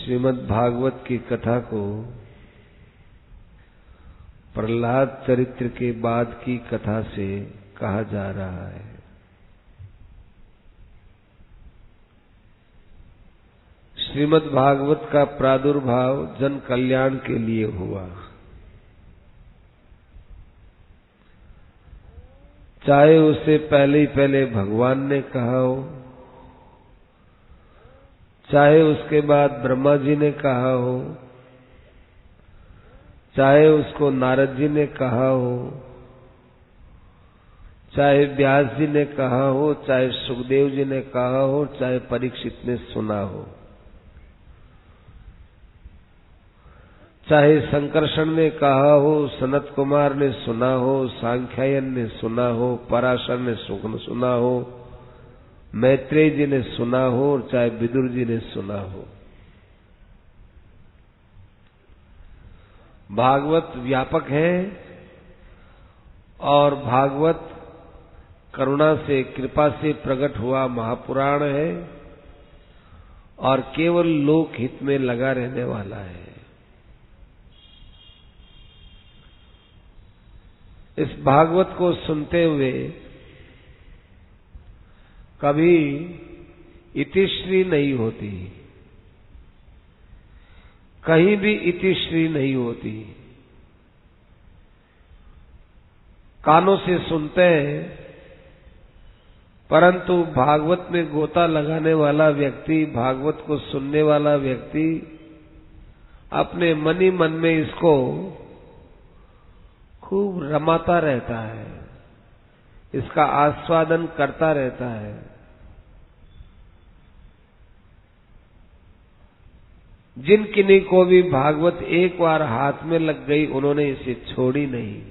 श्रीमद् भागवत की कथा को प्रहलाद चरित्र के बाद की कथा से कहा जा रहा है। श्रीमद् भागवत का प्रादुर्भाव जन कल्याण के लिए हुआ। चाहे उसे पहले ही पहले भगवान ने कहा हो, चाहे उसके बाद ब्रह्मा जी ने कहा हो, चाहे उसको नारद जी ने कहा हो, चाहे व्यास जी ने कहा हो, चाहे सुखदेव जी ने कहा हो, चाहे परीक्षित ने सुना हो, चाहे संकर्षण ने कहा हो, सनत कुमार ने सुना हो, सांख्यायन ने सुना हो, पराशर ने सुना हो, मैत्रेय जी ने सुना हो, और चाहे विदुर जी ने सुना हो। भागवत व्यापक है और भागवत करुणा से कृपा से प्रकट हुआ महापुराण है और केवल लोक हित में लगा रहने वाला है। इस भागवत को सुनते हुए कभी इतिश्री नहीं होती, कहीं भी इतिश्री नहीं होती। कानों से सुनते हैं, परंतु भागवत में गोता लगाने वाला व्यक्ति, भागवत को सुनने वाला व्यक्ति अपने मन ही मन में इसको खूब रमाता रहता है, इसका आस्वादन करता रहता है। जिन किन्हीं को भी भागवत एक बार हाथ में लग गई, उन्होंने इसे छोड़ी नहीं।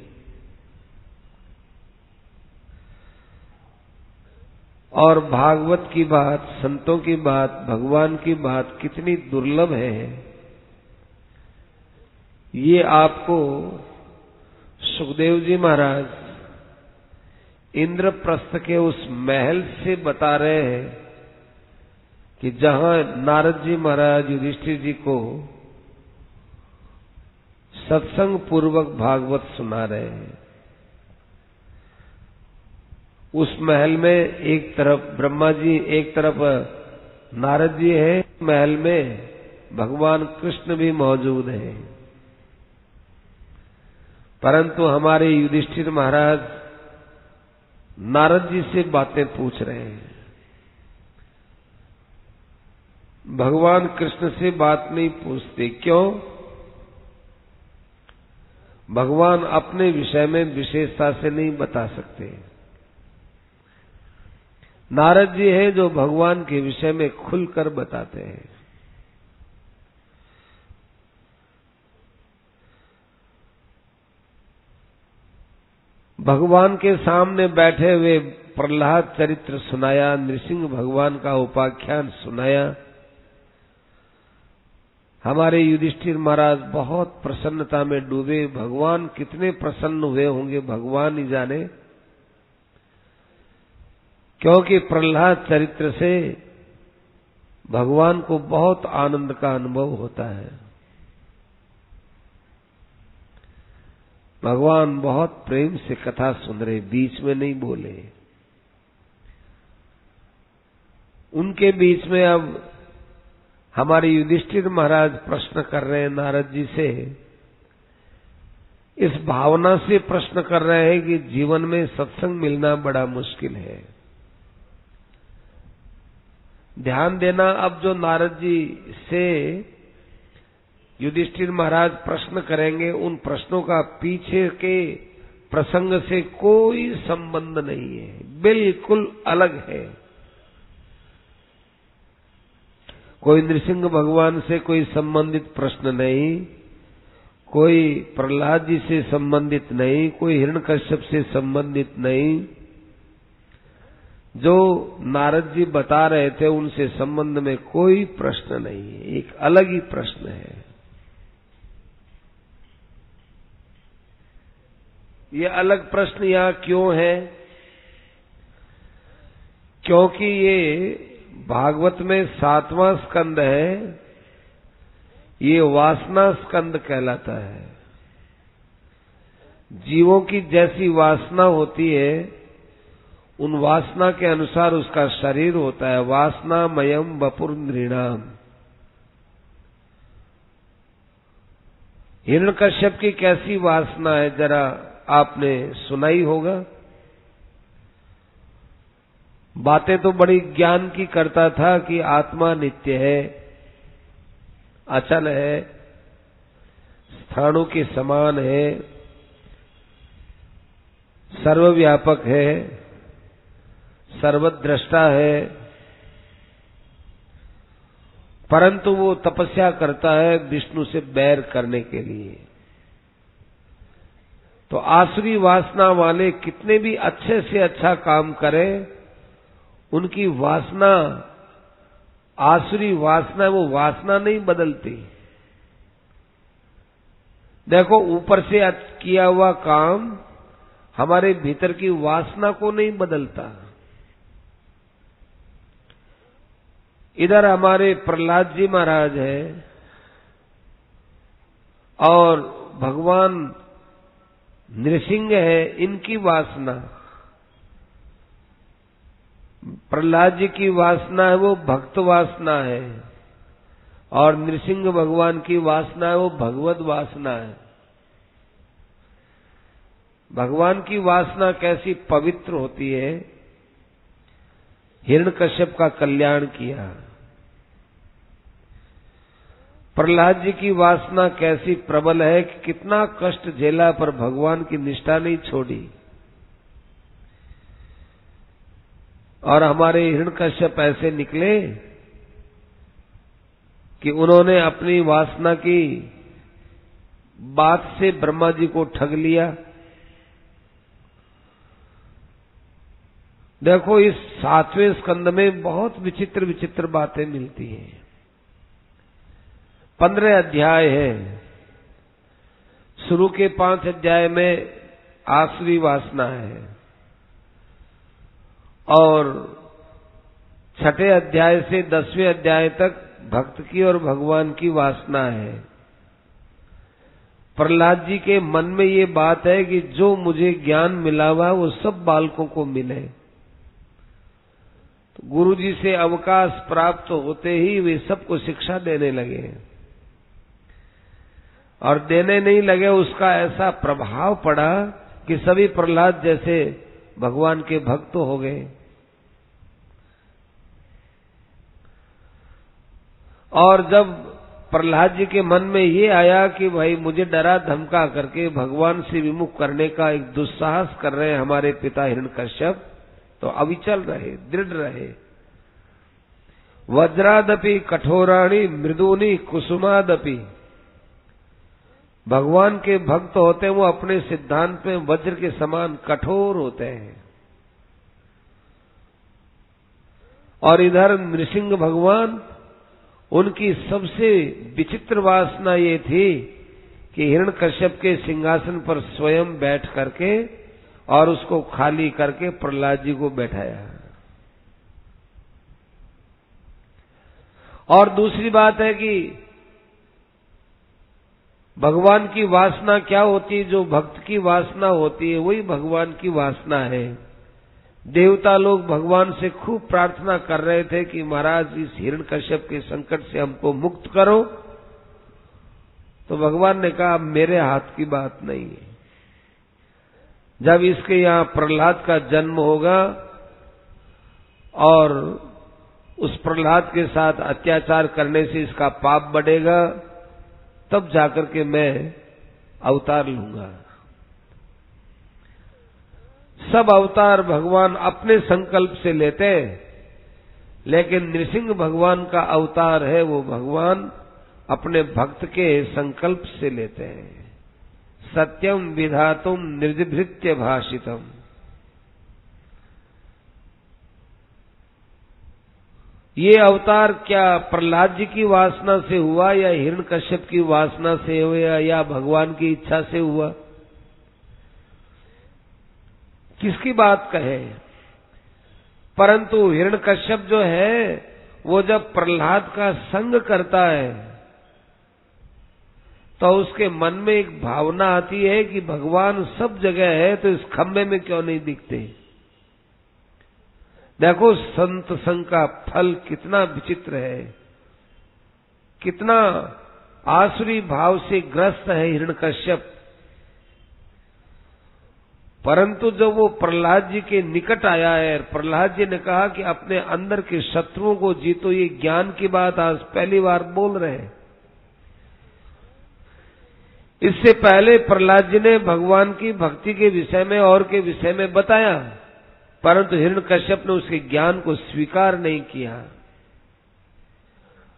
और भागवत की बात, संतों की बात, भगवान की बात कितनी दुर्लभ है, ये आपको सुखदेव जी महाराज इंद्रप्रस्थ के उस महल से बता रहे हैं कि जहां नारद जी महाराज युधिष्ठिर जी को सत्संग पूर्वक भागवत सुना रहे हैं। उस महल में एक तरफ ब्रह्मा जी, एक तरफ नारद जी हैं, महल में भगवान कृष्ण भी मौजूद हैं। परंतु हमारे युधिष्ठिर महाराज नारद जी से बातें पूछ रहे हैं, भगवान कृष्ण से बात नहीं पूछते। क्यों? भगवान अपने विषय में विशेषता से नहीं बता सकते। नारद जी हैं जो भगवान के विषय में खुलकर बताते हैं। भगवान के सामने बैठे हुए प्रहलाद चरित्र सुनाया, नृसिंह भगवान का उपाख्यान सुनाया। हमारे युधिष्ठिर महाराज बहुत प्रसन्नता में डूबे। भगवान कितने प्रसन्न हुए होंगे, भगवान ही जाने, क्योंकि प्रहलाद चरित्र से भगवान को बहुत आनंद का अनुभव होता है। भगवान बहुत प्रेम से कथा सुन रहे, बीच में नहीं बोले। उनके बीच में अब हमारे युधिष्ठिर महाराज प्रश्न कर रहे हैं नारद जी से, इस भावना से प्रश्न कर रहे हैं कि जीवन में सत्संग मिलना बड़ा मुश्किल है। ध्यान देना, अब जो नारद जी से युधिष्ठिर महाराज प्रश्न करेंगे, उन प्रश्नों का पीछे के प्रसंग से कोई संबंध नहीं है, बिल्कुल अलग है। कोई नृसिंह भगवान से कोई संबंधित प्रश्न नहीं, कोई प्रहलाद जी से संबंधित नहीं, कोई हिरण्यकश्यप से संबंधित नहीं। जो नारद जी बता रहे थे उनसे संबंध में कोई प्रश्न नहीं है, एक अलग ही प्रश्न है। ये अलग प्रश्न यहां क्यों है? क्योंकि ये भागवत में 7वां स्कंद है ये वासना स्कंद कहलाता है। जीवों की जैसी वासना होती है, उन वासना के अनुसार उसका शरीर होता है। वासनामयम वपुर नृणाम। हिरण्यकश्यप की कैसी वासना है, जरा आपने सुना ही होगा। बातें तो बड़ी ज्ञान की करता था कि आत्मा नित्य है, अचल है, स्थानों के समान है, सर्वव्यापक है, सर्वद्रष्टा है, परंतु वो तपस्या करता है विष्णु से बैर करने के लिए। तो आसुरी वासना वाले कितने भी अच्छे से अच्छा काम करें, उनकी वासना आसुरी वासना, वो वासना नहीं बदलती। देखो, ऊपर से किया हुआ काम हमारे भीतर की वासना को नहीं बदलता। इधर हमारे प्रहलाद जी महाराज हैं और भगवान नृसिंह है, इनकी वासना, प्रहलाद जी की वासना है वो भक्त वासना है, और नृसिंह भगवान की वासना है वो भगवत वासना है। भगवान की वासना कैसी पवित्र होती है। हिरण्यकश्यप का कल्याण किया। प्रहलाद जी की वासना कैसी प्रबल है कि कितना कष्ट झेला पर भगवान की निष्ठा नहीं छोड़ी। और हमारे हिरण्यकश्यप ऐसे निकले कि उन्होंने अपनी वासना की बात से ब्रह्मा जी को ठग लिया। देखो, इस 7वें स्कंद में बहुत विचित्र विचित्र बातें मिलती हैं। 15 अध्याय है। शुरू के 5 अध्याय में आसुरी वासना है, और 6ठे अध्याय से 10वें अध्याय तक भक्त की और भगवान की वासना है। प्रहलाद जी के मन में ये बात है कि जो मुझे ज्ञान मिला हुआ वो सब बालकों को मिले। तो गुरु जी से अवकाश प्राप्त होते ही वे सबको शिक्षा देने लगे, और देने नहीं लगे, उसका ऐसा प्रभाव पड़ा कि सभी प्रहलाद जैसे भगवान के भक्त हो गए। और जब प्रहलाद जी के मन में ये आया कि भाई मुझे डरा धमका करके भगवान से विमुख करने का एक दुस्साहस कर रहे हैं हमारे पिता हिरण्यकश्यप, तो अविचल रहे, दृढ़ रहे। वज्रादपि कठोराणि मृदूनि कुसुमादपि। भगवान के भक्त होते हैं वो अपने सिद्धांत में वज्र के समान कठोर होते हैं। और इधर नृसिंह भगवान, उनकी सबसे विचित्र वासना ये थी कि हिरण्यकश्यप के सिंहासन पर स्वयं बैठ करके और उसको खाली करके प्रहलाद जी को बैठाया। और दूसरी बात है कि भगवान की वासना क्या होती है, जो भक्त की वासना होती है वही भगवान की वासना है। देवता लोग भगवान से खूब प्रार्थना कर रहे थे कि महाराज इस हिरण्यकश्यप के संकट से हमको मुक्त करो। तो भगवान ने कहा मेरे हाथ की बात नहीं है। जब इसके यहाँ प्रहलाद का जन्म होगा और उस प्रहलाद के साथ अत्याचार करने से इसका पाप बढ़ेगा, तब जाकर के मैं अवतार लूंगा। सब अवतार भगवान अपने संकल्प से लेते हैं, लेकिन नृसिंह भगवान का अवतार है वो भगवान अपने भक्त के संकल्प से लेते हैं। सत्यम विधातुम निर्जिभृत्य भाषितम। ये अवतार क्या प्रहलाद जी की वासना से हुआ या हिरण्यकश्यप की वासना से हुआ या भगवान की इच्छा से हुआ? किसकी बात कहे? परंतु हिरण्यकश्यप जो है वो जब प्रहलाद का संग करता है तो उसके मन में एक भावना आती है कि भगवान सब जगह है तो इस खंबे में क्यों नहीं दिखते। देखो संत संग का फल कितना विचित्र है, कितना आसुरी भाव से ग्रस्त है हिरण्यकश्यप। परंतु जब वो प्रहलाद जी के निकट आया है, प्रहलाद जी ने कहा कि अपने अंदर के शत्रुओं को जीतो, ये ज्ञान की बात आज पहली बार बोल रहे हैं। इससे पहले प्रहलाद जी ने भगवान की भक्ति के विषय में और के विषय में बताया, परंतु हिरण्यकश्यप ने उसके ज्ञान को स्वीकार नहीं किया।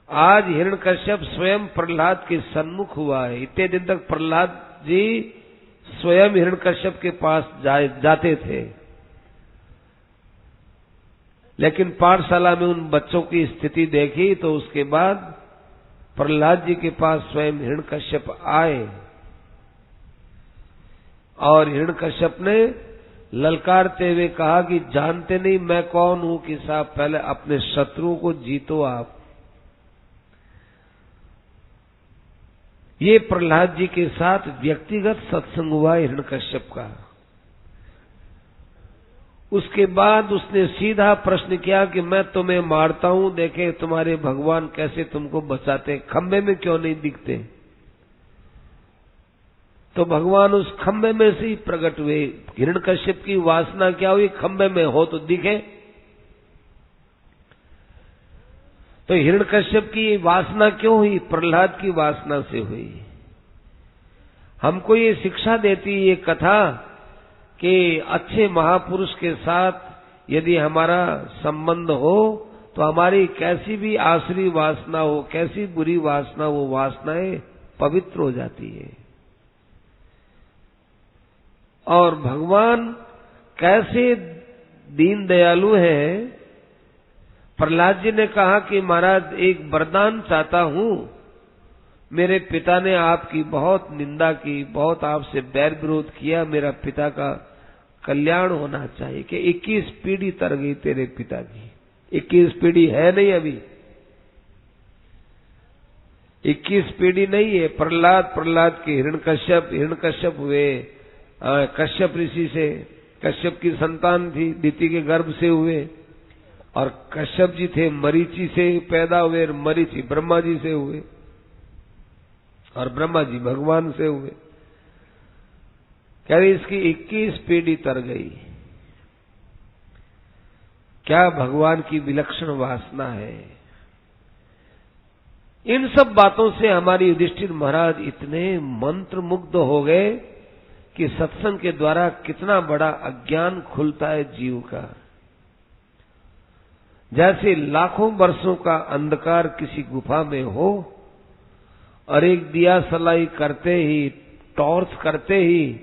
आज हिरण्यकश्यप स्वयं प्रहलाद के सन्मुख हुआ है। इतने दिन तक प्रहलाद जी स्वयं हिरण्यकश्यप के पास जाते थे, लेकिन पाठशाला में उन बच्चों की स्थिति देखी तो उसके बाद प्रहलाद जी के पास स्वयं हिरण्यकश्यप आए और हिरण्यकश्यप ने ललकारते हुए कहा कि जानते नहीं मैं कौन हूं कि साहब पहले अपने शत्रुओं को जीतो आप। ये प्रहलाद जी के साथ व्यक्तिगत सत्संग हुआ हिरण्यकश्यप का। उसके बाद उसने सीधा प्रश्न किया कि मैं तुम्हें मारता हूं, देखे तुम्हारे भगवान कैसे तुमको बचाते, खंबे में क्यों नहीं दिखते। तो भगवान उस खंबे में से ही प्रकट हुए। हिरण्यकश्यप की वासना क्या हुई, खंबे में हो तो दिखे। तो हिरण्यकश्यप की वासना क्यों हुई, प्रहलाद की वासना से हुई। हमको ये शिक्षा देती ये कथा कि अच्छे महापुरुष के साथ यदि हमारा संबंध हो तो हमारी कैसी भी आसुरी वासना हो, कैसी बुरी वासना, वो वासनाएं पवित्र हो जाती है। और भगवान कैसे दीन दयालु है। प्रहलाद जी ने कहा कि महाराज एक वरदान चाहता हूं, मेरे पिता ने आपकी बहुत निंदा की, बहुत आपसे बैर विरोध किया, मेरा पिता का कल्याण होना चाहिए। कि 21 पीढ़ी तर गई तेरे पिता की, 21 पीढ़ी है नहीं अभी, 21 पीढ़ी नहीं है। प्रहलाद के हिरण्यकश्यप हुए कश्यप ऋषि से, कश्यप की संतान थी, दिति के गर्भ से हुए, और कश्यप जी थे मरीचि से पैदा हुए, मरीचि ब्रह्मा जी से हुए, और ब्रह्मा जी भगवान से हुए। कह रही इसकी 21 पीढ़ी तर गई। क्या भगवान की विलक्षण वासना है। इन सब बातों से हमारे युधिष्ठिर महाराज इतने मंत्र मुग्ध हो गए कि सत्संग के द्वारा कितना बड़ा अज्ञान खुलता है जीव का। जैसे लाखों वर्षों का अंधकार किसी गुफा में हो और एक दिया सलाई करते ही, टॉर्च करते ही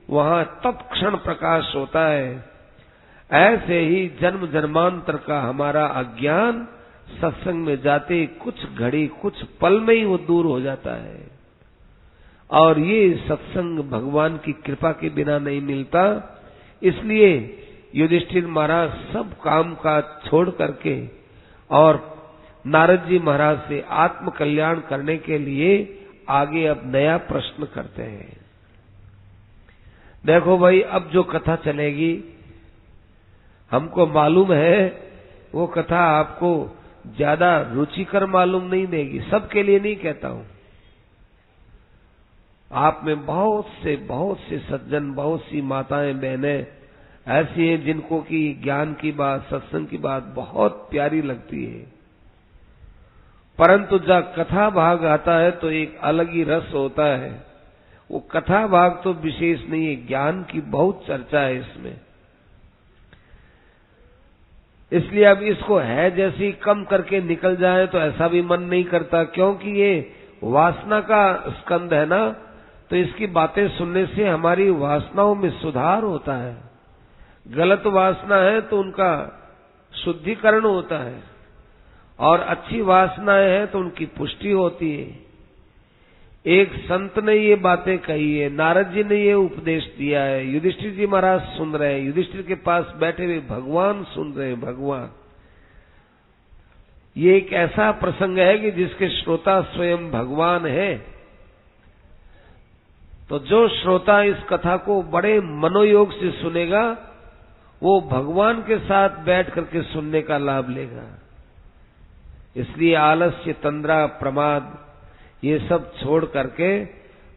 वहां तत्क्षण प्रकाश होता है, ऐसे ही जन्म जन्मांतर का हमारा अज्ञान सत्संग में जाते कुछ घड़ी, कुछ पल में ही वो दूर हो जाता है। और ये सत्संग भगवान की कृपा के बिना नहीं मिलता। इसलिए युधिष्ठिर महाराज सब काम का छोड़ करके और नारद जी महाराज से आत्म कल्याण करने के लिए आगे अब नया प्रश्न करते हैं। देखो भाई, अब जो कथा चलेगी हमको मालूम है वो कथा आपको ज्यादा रुचिकर मालूम नहीं देगी, सबके लिए नहीं कहता हूं। आप में बहुत से सज्जन, बहुत सी माताएं बहनें ऐसी हैं जिनको की ज्ञान की बात, सत्संग की बात बहुत प्यारी लगती है, परंतु जब कथा भाग आता है तो एक अलग ही रस होता है। वो कथा भाग तो विशेष नहीं है, ज्ञान की बहुत चर्चा है इसमें। इसलिए अब इसको है जैसी कम करके निकल जाए तो ऐसा भी मन नहीं करता, क्योंकि ये वासना का स्कंद है ना, तो इसकी बातें सुनने से हमारी वासनाओं में सुधार होता है। गलत वासना है तो उनका शुद्धिकरण होता है, और अच्छी वासनाएं हैं तो उनकी पुष्टि होती है। एक संत ने ये बातें कही है, नारद जी ने ये उपदेश दिया है, युधिष्ठिर जी महाराज सुन रहे हैं, युधिष्ठिर के पास बैठे हुए भगवान सुन रहे हैं। भगवान, ये एक ऐसा प्रसंग है कि जिसके श्रोता स्वयं भगवान है। तो जो श्रोता इस कथा को बड़े मनोयोग से सुनेगा वो भगवान के साथ बैठ करके सुनने का लाभ लेगा। इसलिए आलस्य, तंद्रा, प्रमाद ये सब छोड़ करके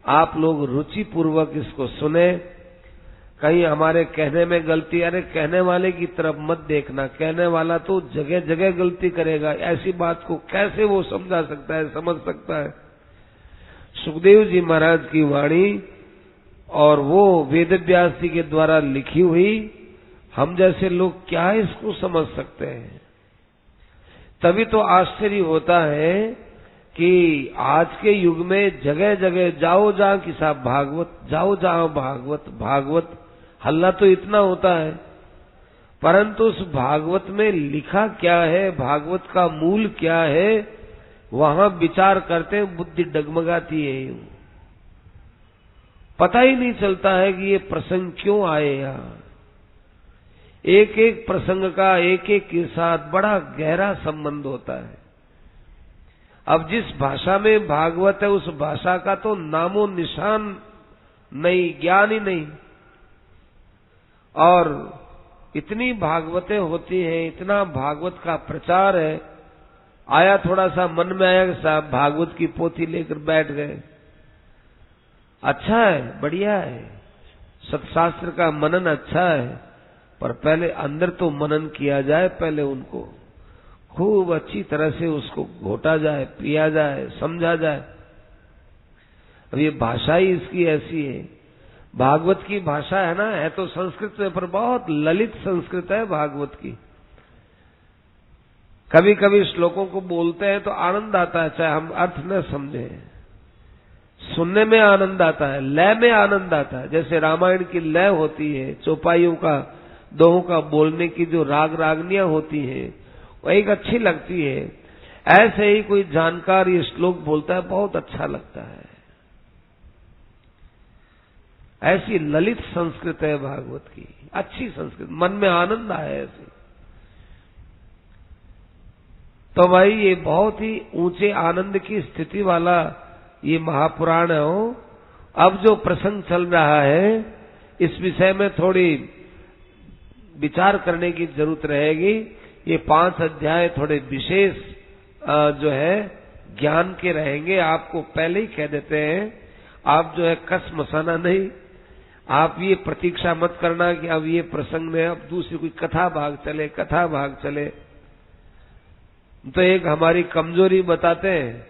आप लोग रुचि पूर्वक इसको सुने। कहीं हमारे कहने में गलती, अरे कहने वाले की तरफ मत देखना, कहने वाला तो जगह जगह गलती करेगा, ऐसी बात को कैसे वो समझा सकता है, समझ सकता है। सुखदेव जी महाराज की वाणी और वो वेदव्यास जी के द्वारा लिखी हुई, हम जैसे लोग क्या इसको समझ सकते हैं। तभी तो आश्चर्य होता है कि आज के युग में जगह जगह जाओ जहां कि साहब भागवत, जाओ जहां भागवत भागवत, हल्ला तो इतना होता है, परंतु उस भागवत में लिखा क्या है, भागवत का मूल क्या है, वहां विचार करते बुद्धि डगमगाती है। यूं पता ही नहीं चलता है कि ये प्रसंग क्यों आए यहाँ। एक एक प्रसंग का एक एक के साथ बड़ा गहरा संबंध होता है। अब जिस भाषा में भागवत है उस भाषा का तो नामो निशान नहीं, ज्ञान ही नहीं। और इतनी भागवतें होती हैं, इतना भागवत का प्रचार है, आया थोड़ा सा मन में आया कि साहब भागवत की पोथी लेकर बैठ गए, अच्छा है, बढ़िया है, सत्शास्त्र का मनन अच्छा है, पर पहले अंदर तो मनन किया जाए, पहले उनको खूब अच्छी तरह से उसको घोटा जाए, पिया जाए, समझा जाए। अब ये भाषा ही इसकी ऐसी है, भागवत की भाषा है ना, है तो संस्कृत में, पर बहुत ललित संस्कृत है भागवत की। कभी कभी श्लोकों को बोलते हैं तो आनंद आता है, चाहे हम अर्थ न समझे, सुनने में आनंद आता है, लय में आनंद आता है। जैसे रामायण की लय होती है, चौपाइयों का, दोहों का बोलने की जो राग रागनियां होती हैं, वो एक अच्छी लगती है। ऐसे ही कोई जानकार ये श्लोक बोलता है, बहुत अच्छा लगता है। ऐसी ललित संस्कृत है भागवत की, अच्छी संस्कृत, मन में आनंद आए ऐसी। तो भाई ये बहुत ही ऊंचे आनंद की स्थिति वाला ये महापुराण है। अब जो प्रसंग चल रहा है इस विषय में थोड़ी विचार करने की जरूरत रहेगी। ये 5 अध्याय थोड़े विशेष जो है ज्ञान के रहेंगे। आपको पहले ही कह देते हैं, आप जो है कस मसाना नहीं, आप ये प्रतीक्षा मत करना कि अब ये प्रसंग में अब दूसरी कोई कथा भाग चले। तो एक हमारी कमजोरी बताते हैं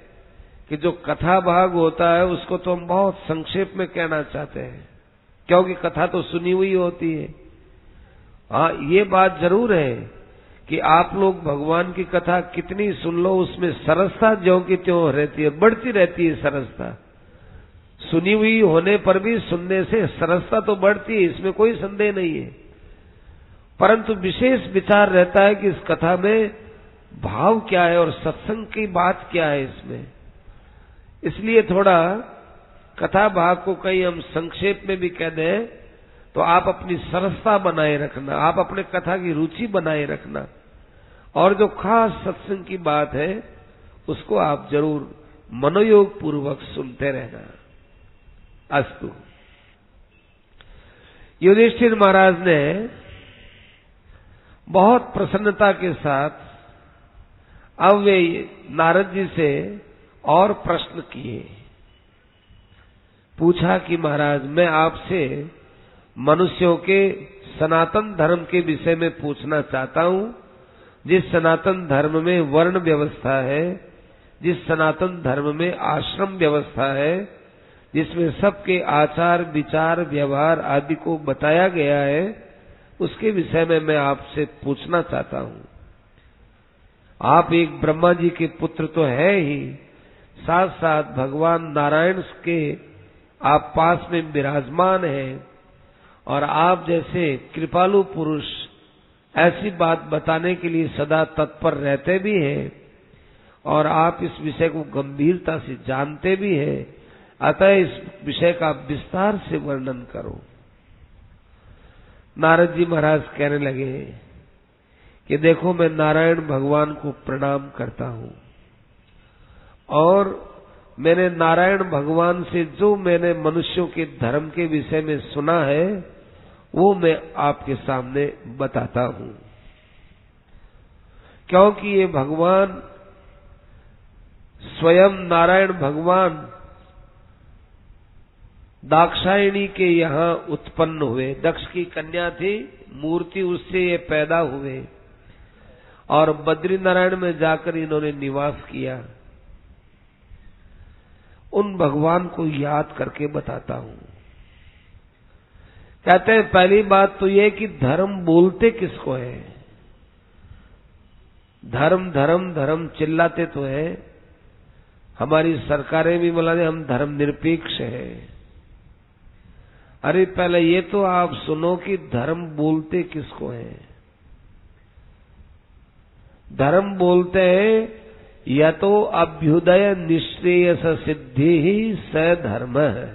कि जो कथा भाग होता है उसको तो हम बहुत संक्षेप में कहना चाहते हैं, क्योंकि कथा तो सुनी हुई होती है। हाँ, ये बात जरूर है कि आप लोग भगवान की कथा कितनी सुन लो, उसमें सरसता ज्यों की त्यों रहती है, बढ़ती रहती है सरसता। सुनी हुई होने पर भी सुनने से सरसता तो बढ़ती है, इसमें कोई संदेह नहीं है, परंतु विशेष विचार रहता है कि इस कथा में भाव क्या है और सत्संग की बात क्या है इसमें। इसलिए थोड़ा कथा भाग को कहीं हम संक्षेप में भी कह दें तो आप अपनी सरसता बनाए रखना, आप अपने कथा की रुचि बनाए रखना, और जो खास सत्संग की बात है उसको आप जरूर मनोयोग पूर्वक सुनते रहना। अस्तु। युधिष्ठिर महाराज ने बहुत प्रसन्नता के साथ अब वे नारद जी से और प्रश्न किए। पूछा कि महाराज, मैं आपसे मनुष्यों के सनातन धर्म के विषय में पूछना चाहता हूं। जिस सनातन धर्म में वर्ण व्यवस्था है, जिस सनातन धर्म में आश्रम व्यवस्था है, जिसमें सबके आचार विचार व्यवहार आदि को बताया गया है, उसके विषय में मैं आपसे पूछना चाहता हूं। आप एक ब्रह्मा जी के पुत्र तो है ही, साथ साथ भगवान नारायण के आप पास में विराजमान हैं, और आप जैसे कृपालु पुरुष ऐसी बात बताने के लिए सदा तत्पर रहते भी हैं, और आप इस विषय को गंभीरता से जानते भी हैं। अतः इस विषय का विस्तार से वर्णन करो। नारद जी महाराज कहने लगे कि देखो, मैं नारायण भगवान को प्रणाम करता हूं, और मैंने नारायण भगवान से जो मैंने मनुष्यों के धर्म के विषय में सुना है वो मैं आपके सामने बताता हूं, क्योंकि ये भगवान स्वयं नारायण भगवान दाक्षायणी के यहाँ उत्पन्न हुए। दक्ष की कन्या थी मूर्ति, उससे ये पैदा हुए और बद्री नारायण में जाकर इन्होंने निवास किया। उन भगवान को याद करके बताता हूं। कहते हैं पहली बात तो यह कि धर्म बोलते किसको है। धर्म धर्म धर्म चिल्लाते तो है, हमारी सरकारें भी बोला हम धर्मनिरपेक्ष है। अरे पहले ये तो आप सुनो कि धर्म बोलते किसको है। धर्म बोलते हैं या तो अभ्युदय निश्रेयस सिद्धि ही स धर्म है,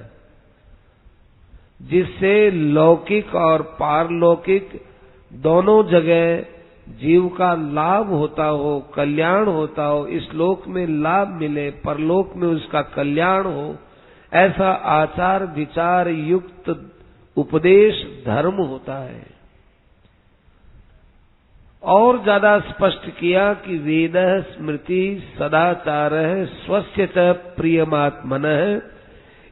जिससे लौकिक और पारलौकिक दोनों जगह जीव का लाभ होता हो, कल्याण होता हो, इस लोक में लाभ मिले, परलोक में उसका कल्याण हो, ऐसा आचार विचार युक्त उपदेश धर्म होता है। और ज्यादा स्पष्ट किया कि वेद स्मृति सदाचार स्वस्य च प्रियमात्मनः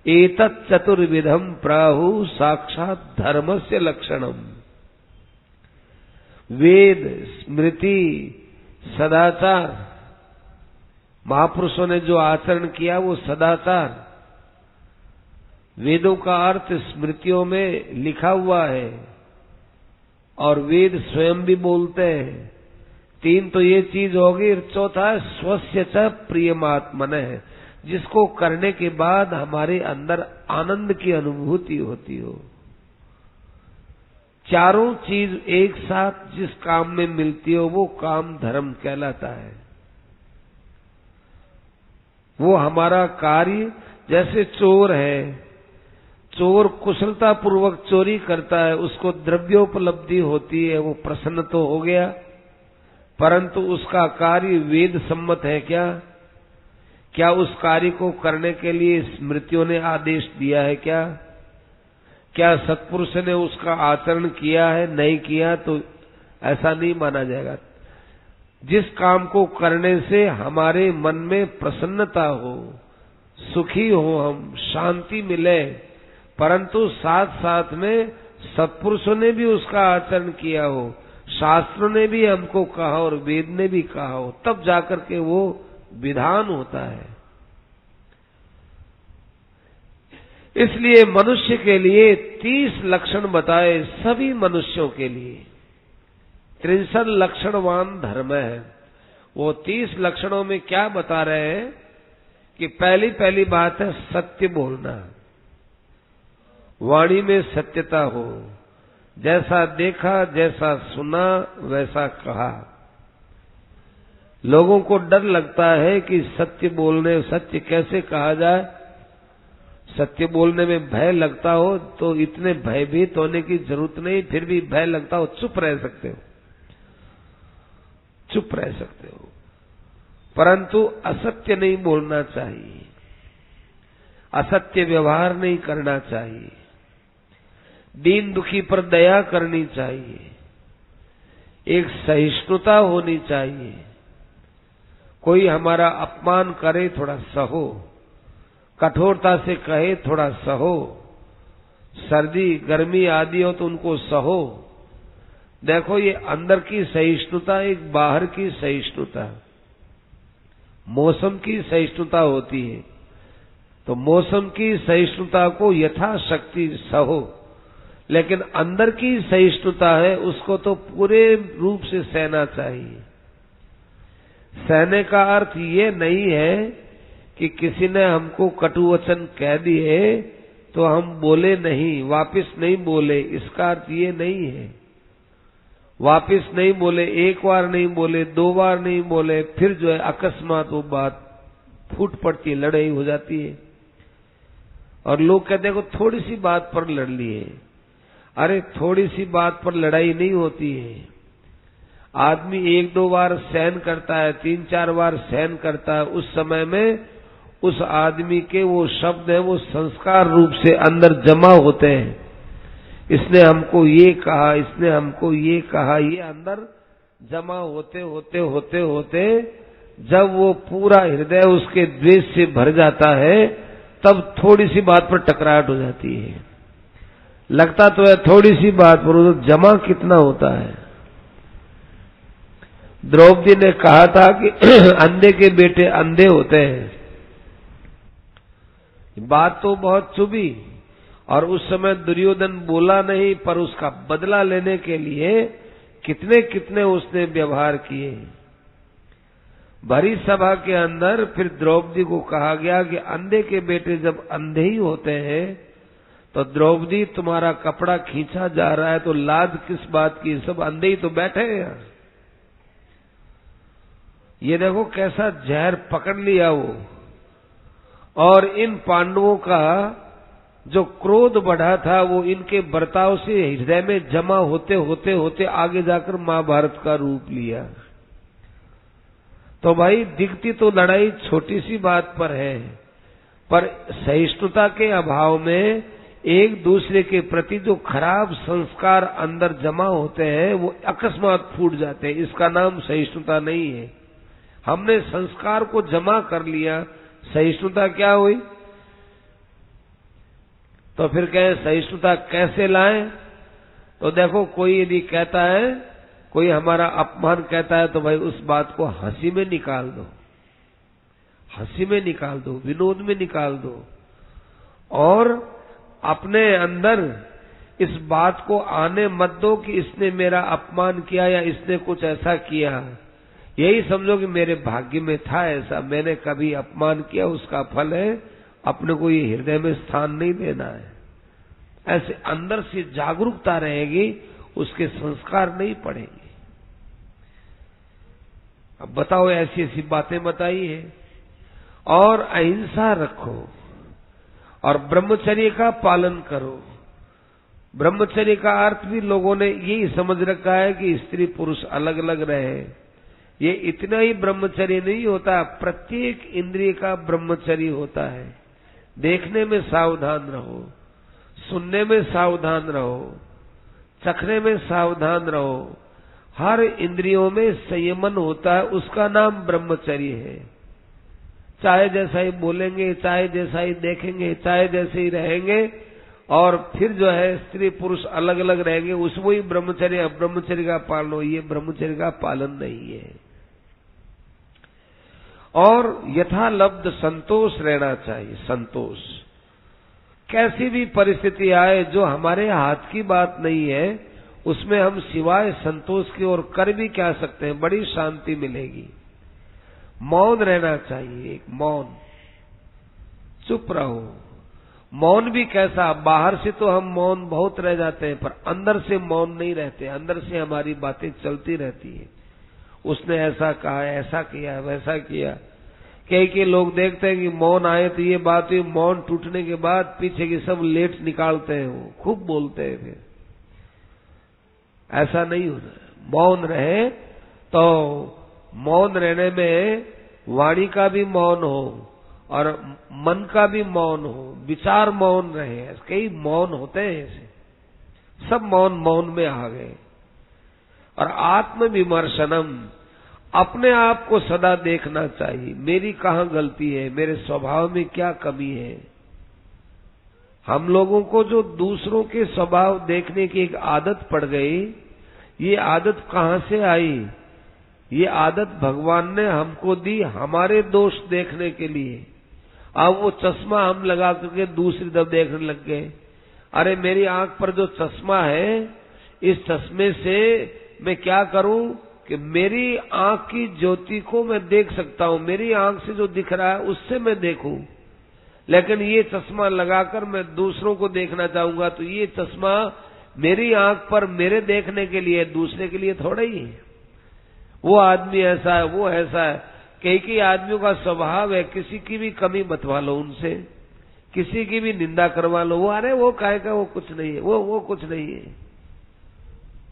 एतत् चतुर्विधम प्राहु साक्षात धर्मस्य लक्षणम। वेद स्मृति सदाचार, महापुरुषों ने जो आचरण किया वो सदाचार। वेदों का अर्थ स्मृतियों में लिखा हुआ है और वेद स्वयं भी बोलते हैं। तीन तो ये चीज होगी। चौथा है स्वस्य च प्रियमात्मनः, जिसको करने के बाद हमारे अंदर आनंद की अनुभूति होती हो। चारों चीज एक साथ जिस काम में मिलती हो वो काम धर्म कहलाता है। वो हमारा कार्य, जैसे चोर है, चोर कुशलता पूर्वक चोरी करता है, उसको द्रव्योपलब्धि होती है, वो प्रसन्न तो हो गया, परंतु उसका कार्य वेद सम्मत है क्या? क्या उस कार्य को करने के लिए स्मृतियों ने आदेश दिया है क्या? क्या सत्पुरुष ने उसका आचरण किया है? नहीं किया तो ऐसा नहीं माना जाएगा। जिस काम को करने से हमारे मन में प्रसन्नता हो, सुखी हो, हम शांति मिले, परंतु साथ साथ में सत्पुरुषों ने भी उसका आचरण किया हो, शास्त्रों ने भी हमको कहा और वेद ने भी कहा हो, तब जाकर के वो विधान होता है। इसलिए मनुष्य के लिए 30 लक्षण बताए, सभी मनुष्यों के लिए 63 लक्षणवान धर्म है। वो 30 लक्षणों में क्या बता रहे हैं कि पहली बात है सत्य बोलना, वाणी में सत्यता हो, जैसा देखा जैसा सुना वैसा कहा। लोगों को डर लगता है कि सत्य बोलने, सत्य कैसे कहा जाए, सत्य बोलने में भय लगता हो तो इतने भयभीत होने की जरूरत नहीं, फिर भी भय लगता हो चुप रह सकते हो, चुप रह सकते हो, परंतु असत्य नहीं बोलना चाहिए, असत्य व्यवहार नहीं करना चाहिए, दीन दुखी पर दया करनी चाहिए, एक सहिष्णुता होनी चाहिए। कोई हमारा अपमान करे थोड़ा सहो, कठोरता से कहे थोड़ा सहो, सर्दी गर्मी आदि हो तो उनको सहो। देखो ये अंदर की सहिष्णुता, एक बाहर की सहिष्णुता, मौसम की सहिष्णुता होती है। तो मौसम की सहिष्णुता को यथाशक्ति सहो, लेकिन अंदर की सहिष्णुता है उसको तो पूरे रूप से सहना चाहिए। सहने का अर्थ ये नहीं है कि किसी ने हमको कटु वचन कह दिए तो हम बोले नहीं, वापिस नहीं बोले, इसका अर्थ ये नहीं है। वापिस नहीं बोले, एक बार नहीं बोले, 2 बार नहीं बोले, फिर जो है अकस्मात वो बात फूट पड़ती है, लड़ाई हो जाती है और लोग कहते हैं को थोड़ी सी बात पर लड़ लिए। अरे थोड़ी सी बात पर लड़ाई नहीं होती है। आदमी 1-2 बार सहन करता है, 3-4 बार सहन करता है, उस समय में उस आदमी के वो शब्द है वो संस्कार रूप से अंदर जमा होते हैं। इसने हमको ये कहा, इसने हमको ये कहा, ये अंदर जमा होते होते होते होते जब वो पूरा हृदय उसके द्वेष से भर जाता है, तब थोड़ी सी बात पर टकराहट हो जाती है। लगता तो है थोड़ी सी बात पर, वो जमा कितना होता है। द्रौपदी ने कहा था कि अंधे के बेटे अंधे होते हैं। बात तो बहुत चुभी, और उस समय दुर्योधन बोला नहीं, पर उसका बदला लेने के लिए कितने कितने उसने व्यवहार किए। भरी सभा के अंदर फिर द्रौपदी को कहा गया कि अंधे के बेटे जब अंधे ही होते हैं, तो द्रौपदी तुम्हारा कपड़ा खींचा जा रहा है तो लाज किस बात की, सब अंधे ही तो बैठे हैं यहाँ। ये देखो कैसा जहर पकड़ लिया वो। और इन पांडवों का जो क्रोध बढ़ा था वो इनके बर्ताव से हृदय में जमा होते होते होते आगे जाकर महाभारत का रूप लिया। तो भाई दिखती तो लड़ाई छोटी सी बात पर है, पर सहिष्णुता के अभाव में एक दूसरे के प्रति जो खराब संस्कार अंदर जमा होते हैं वो अकस्मात फूट जाते हैं। इसका नाम सहिष्णुता नहीं है। हमने संस्कार को जमा कर लिया, सहिष्णुता क्या हुई? तो फिर कहें सहिष्णुता कैसे लाएं? तो देखो कोई यदि कहता है, कोई हमारा अपमान कहता है, तो भाई उस बात को हंसी में निकाल दो, हंसी में निकाल दो, विनोद में निकाल दो, और अपने अंदर इस बात को आने मत दो कि इसने मेरा अपमान किया या इसने कुछ ऐसा किया। यही समझो कि मेरे भाग्य में था ऐसा, मैंने कभी अपमान किया, उसका फल है। अपने को ये हृदय में स्थान नहीं देना है। ऐसे अंदर से जागरूकता रहेगी, उसके संस्कार नहीं पड़ेंगे। अब बताओ, ऐसी ऐसी बातें बताइए। और अहिंसा रखो और ब्रह्मचर्य का पालन करो। ब्रह्मचर्य का अर्थ भी लोगों ने यही समझ रखा है कि स्त्री पुरुष अलग अलग रहे। ये इतना ही ब्रह्मचर्य नहीं होता, प्रत्येक इंद्रिय का ब्रह्मचर्य होता है। देखने में सावधान रहो, सुनने में सावधान रहो, चखने में सावधान रहो। हर इंद्रियों में संयमन होता है, उसका नाम ब्रह्मचर्य है। चाहे जैसा ही बोलेंगे, चाहे जैसा ही देखेंगे, चाहे जैसे ही रहेंगे, और फिर जो है स्त्री पुरुष अलग अलग रहेंगे, उसमें ही ब्रह्मचर्य ब्रह्मचर्य का पालन हो। ये ब्रह्मचर्य का पालन नहीं है। और यथालब्ध संतोष रहना चाहिए। संतोष, कैसी भी परिस्थिति आए, जो हमारे हाथ की बात नहीं है, उसमें हम सिवाय संतोष की और कर भी क्या सकते हैं? बड़ी शांति मिलेगी। मौन रहना चाहिए, एक मौन, चुप रहो। मौन भी कैसा? बाहर से तो हम मौन बहुत रह जाते हैं, पर अंदर से मौन नहीं रहते। अंदर से हमारी बातें चलती रहती है। उसने ऐसा कहा, ऐसा किया, वैसा किया। कई लोग देखते हैं कि मौन आए तो ये बात हुई, मौन टूटने के बाद पीछे की सब लेट निकालते हैं, वो खूब बोलते हैं। फिर ऐसा नहीं होना। मौन रहे तो मौन रहने में वाणी का भी मौन हो और मन का भी मौन हो, विचार मौन रहे। कई मौन होते हैं ऐसे, सब मौन मौन में आ गए। और आत्म विमर्शनम, अपने आप को सदा देखना चाहिए। मेरी कहाँ गलती है, मेरे स्वभाव में क्या कमी है। हम लोगों को जो दूसरों के स्वभाव देखने की एक आदत पड़ गई, ये आदत कहाँ से आई? ये आदत भगवान ने हमको दी हमारे दोष देखने के लिए। अब वो चश्मा हम लगा करके दूसरी तरफ देखने लग गए। अरे मेरी आंख पर जो चश्मा है, इस चश्मे से मैं क्या करूं कि मेरी आंख की ज्योति को मैं देख सकता हूं, मेरी आंख से जो दिख रहा है उससे मैं देखूं। लेकिन ये चश्मा लगाकर मैं दूसरों को देखना चाहूंगा, तो ये चश्मा मेरी आंख पर मेरे देखने के लिए, दूसरे के लिए थोड़ा ही है। वो आदमी ऐसा है, वो ऐसा है। कई आदमियों का स्वभाव है, किसी की भी कमी बतवा लो उनसे, किसी की भी निंदा करवा लो, वो अरे वो कहेगा वो कुछ नहीं है, वो कुछ नहीं है।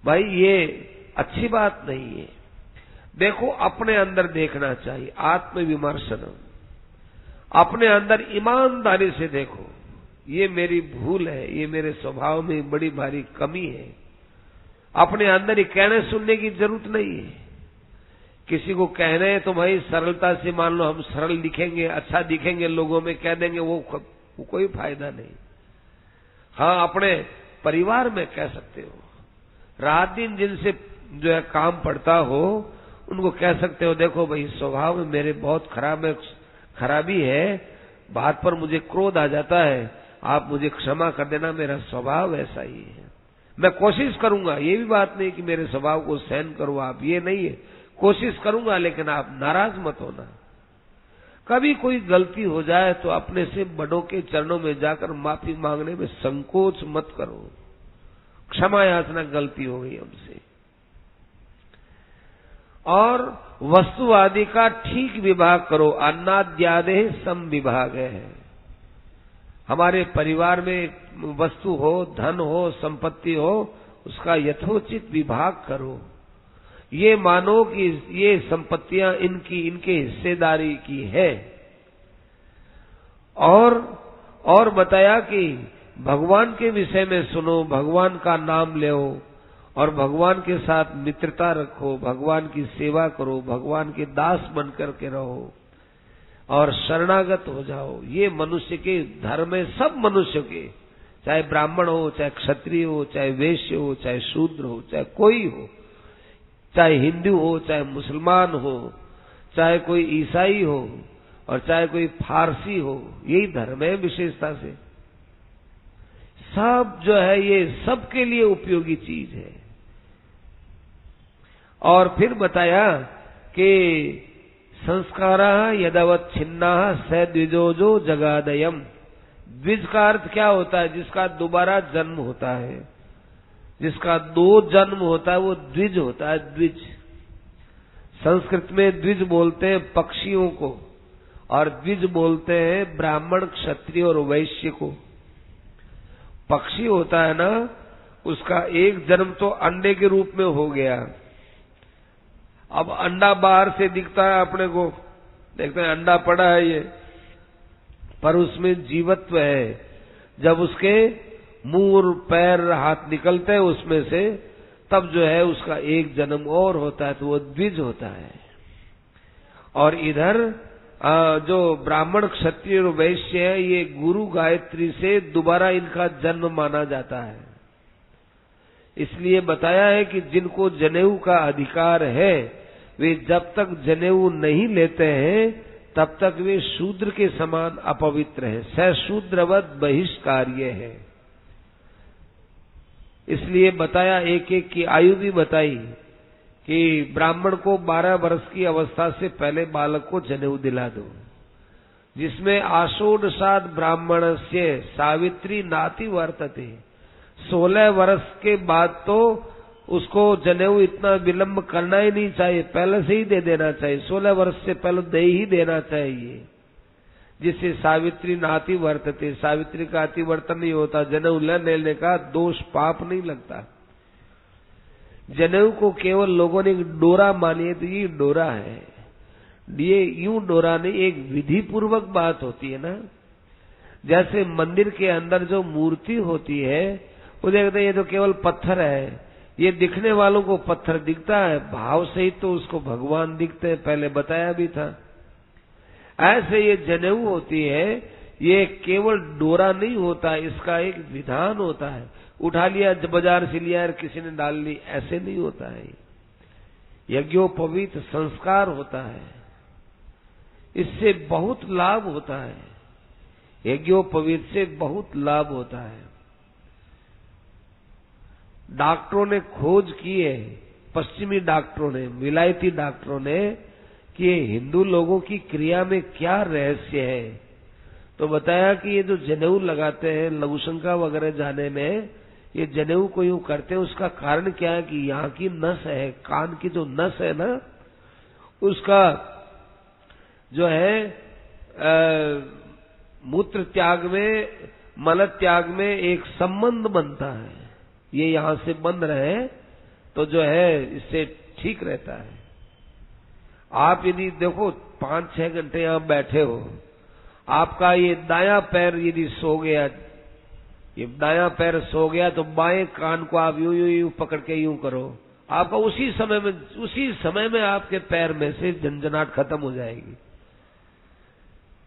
भाई ये अच्छी बात नहीं है। देखो, अपने अंदर देखना चाहिए। आत्मविमर्शन, अपने अंदर ईमानदारी से देखो, ये मेरी भूल है, ये मेरे स्वभाव में बड़ी भारी कमी है। अपने अंदर ही कहने सुनने की जरूरत नहीं है। किसी को कहने तो भाई सरलता से मान लो हम सरल दिखेंगे, अच्छा दिखेंगे, लोगों में कह देंगे, वो कोई फायदा नहीं। हाँ, अपने परिवार में कह सकते हो, रात दिन जिनसे जो है काम पड़ता हो उनको कह सकते हो, देखो भाई स्वभाव में मेरे बहुत खराबी है, बात पर मुझे क्रोध आ जाता है, आप मुझे क्षमा कर देना, मेरा स्वभाव ऐसा ही है। मैं कोशिश करूंगा, ये भी बात नहीं कि मेरे स्वभाव को सहन करो आप, ये नहीं है, कोशिश करूंगा, लेकिन आप नाराज मत होना। कभी कोई गलती हो जाए तो अपने से बड़ों के चरणों में जाकर माफी मांगने में संकोच मत करो, क्षमा याचना, गलती हो गई हमसे। और वस्तु आदि का ठीक विभाग करो, अन्नाद्यादे सम विभाग है। हमारे परिवार में वस्तु हो, धन हो, संपत्ति हो, उसका यथोचित विभाग करो। ये मानो कि ये संपत्तियां इनके हिस्सेदारी की है। और बताया कि भगवान के विषय में सुनो, भगवान का नाम लो और भगवान के साथ मित्रता रखो, भगवान की सेवा करो, भगवान के दास बनकर के रहो और शरणागत हो जाओ। ये मनुष्य के धर्म है, सब मनुष्य के, चाहे ब्राह्मण हो, चाहे क्षत्रिय हो, चाहे वैश्य हो, चाहे शूद्र हो, चाहे कोई हो, चाहे हिंदू हो, चाहे मुसलमान हो, चाहे कोई ईसाई हो और चाहे कोई फारसी हो, यही धर्म है विशेषता से। सब जो है ये सबके लिए उपयोगी चीज है। और फिर बताया कि संस्कारा यदवत छिन्ना स द्विजोजो जगादयम। द्विज का अर्थ क्या होता है? जिसका दोबारा जन्म होता है, जिसका दो जन्म होता है वो द्विज होता है। द्विज, संस्कृत में द्विज बोलते हैं पक्षियों को और द्विज बोलते हैं ब्राह्मण, क्षत्रिय और वैश्य को। पक्षी होता है ना, उसका एक जन्म तो अंडे के रूप में हो गया। अब अंडा बाहर से दिखता है अपने को, देखते हैं अंडा पड़ा है ये, पर उसमें जीवत्व है। जब उसके मुंह, पैर, हाथ निकलते हैं उसमें से, तब जो है उसका एक जन्म और होता है, तो वो द्विज होता है। और इधर जो ब्राह्मण, क्षत्रिय और वैश्य है, ये गुरु गायत्री से दोबारा इनका जन्म माना जाता है। इसलिए बताया है कि जिनको जनेऊ का अधिकार है वे जब तक जनेऊ नहीं लेते हैं तब तक वे शूद्र के समान अपवित्र हैं। सशूद्रवत बहिष्कार्य है। इसलिए बताया, एक एक की आयु भी बताई कि ब्राह्मण को 12 वर्ष की अवस्था से पहले बालक को जनेऊ दिला दो, जिसमें आषोढशाद ब्राह्मण से सावित्री नाति वर्तते। 16 वर्ष के बाद तो उसको जनेऊ इतना विलंब करना ही नहीं चाहिए, पहले से ही दे देना चाहिए। 16 वर्ष से पहले दे ही देना चाहिए, जिससे सावित्री नाति वर्तते। सावित्री का अतिवर्तन नहीं होता, जनेऊ लेने का दोष पाप नहीं लगता। जनेऊ को केवल लोगों ने डोरा मानी, तो ये डोरा है, ये यूं डोरा नहीं, एक विधि पूर्वक बात होती है ना। जैसे मंदिर के अंदर जो मूर्ति होती है वो देखते हैं ये तो केवल पत्थर है, ये दिखने वालों को पत्थर दिखता है, भाव से ही तो उसको भगवान दिखते हैं, पहले बताया भी था। ऐसे ये जनेऊ होती है, ये केवल डोरा नहीं होता, इसका एक विधान होता है। उठा लिया, बाजार से लिया और किसी ने डाल ली, ऐसे नहीं होता है। यज्ञोपवीत संस्कार होता है, इससे बहुत लाभ होता है। यज्ञोपवीत से बहुत लाभ होता है। डॉक्टरों ने खोज की है, पश्चिमी डॉक्टरों ने, विलायती डॉक्टरों ने, कि ये हिंदू लोगों की क्रिया में क्या रहस्य है। तो बताया कि ये जो जनेऊ लगाते हैं लघुशंका वगैरह जाने में, ये जनेऊ को यूं करते हैं, उसका कारण क्या है कि यहाँ की नस है, कान की जो नस है ना, उसका जो है मूत्र त्याग में, मल त्याग में एक संबंध बनता है। ये यहां से बंद रहे तो जो है इससे ठीक रहता है। आप यदि देखो 5-6 घंटे यहां बैठे हो, आपका ये दायां पैर यदि सो गया, ये दायां पैर सो गया तो बाएं कान को आप यूं यूं यूं पकड़ के यूं करो, आपका उसी समय में आपके पैर में से झंझनाहट खत्म हो जाएगी।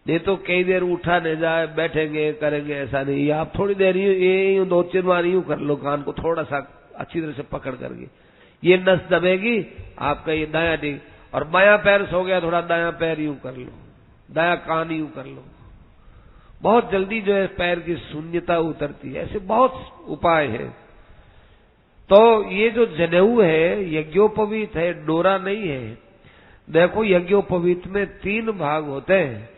नहीं तो कई देर उठा नहीं जाए, बैठेंगे करेंगे, ऐसा नहीं। आप थोड़ी देर यूं 2-3 बार यूं कर लो, कान को थोड़ा सा अच्छी तरह से पकड़ करके, ये नस दबेगी आपका ये दायां ठीक। और बायां पैर सो गया, थोड़ा दायां पैर यूं कर लो, दायां कान यूं कर लो, बहुत जल्दी जो है पैर की शून्यता उतरती है। ऐसे बहुत उपाय हैं। तो ये जो जनेऊ है यज्ञोपवीत है, डोरा नहीं है। देखो यज्ञोपवीत में 3 भाग होते हैं।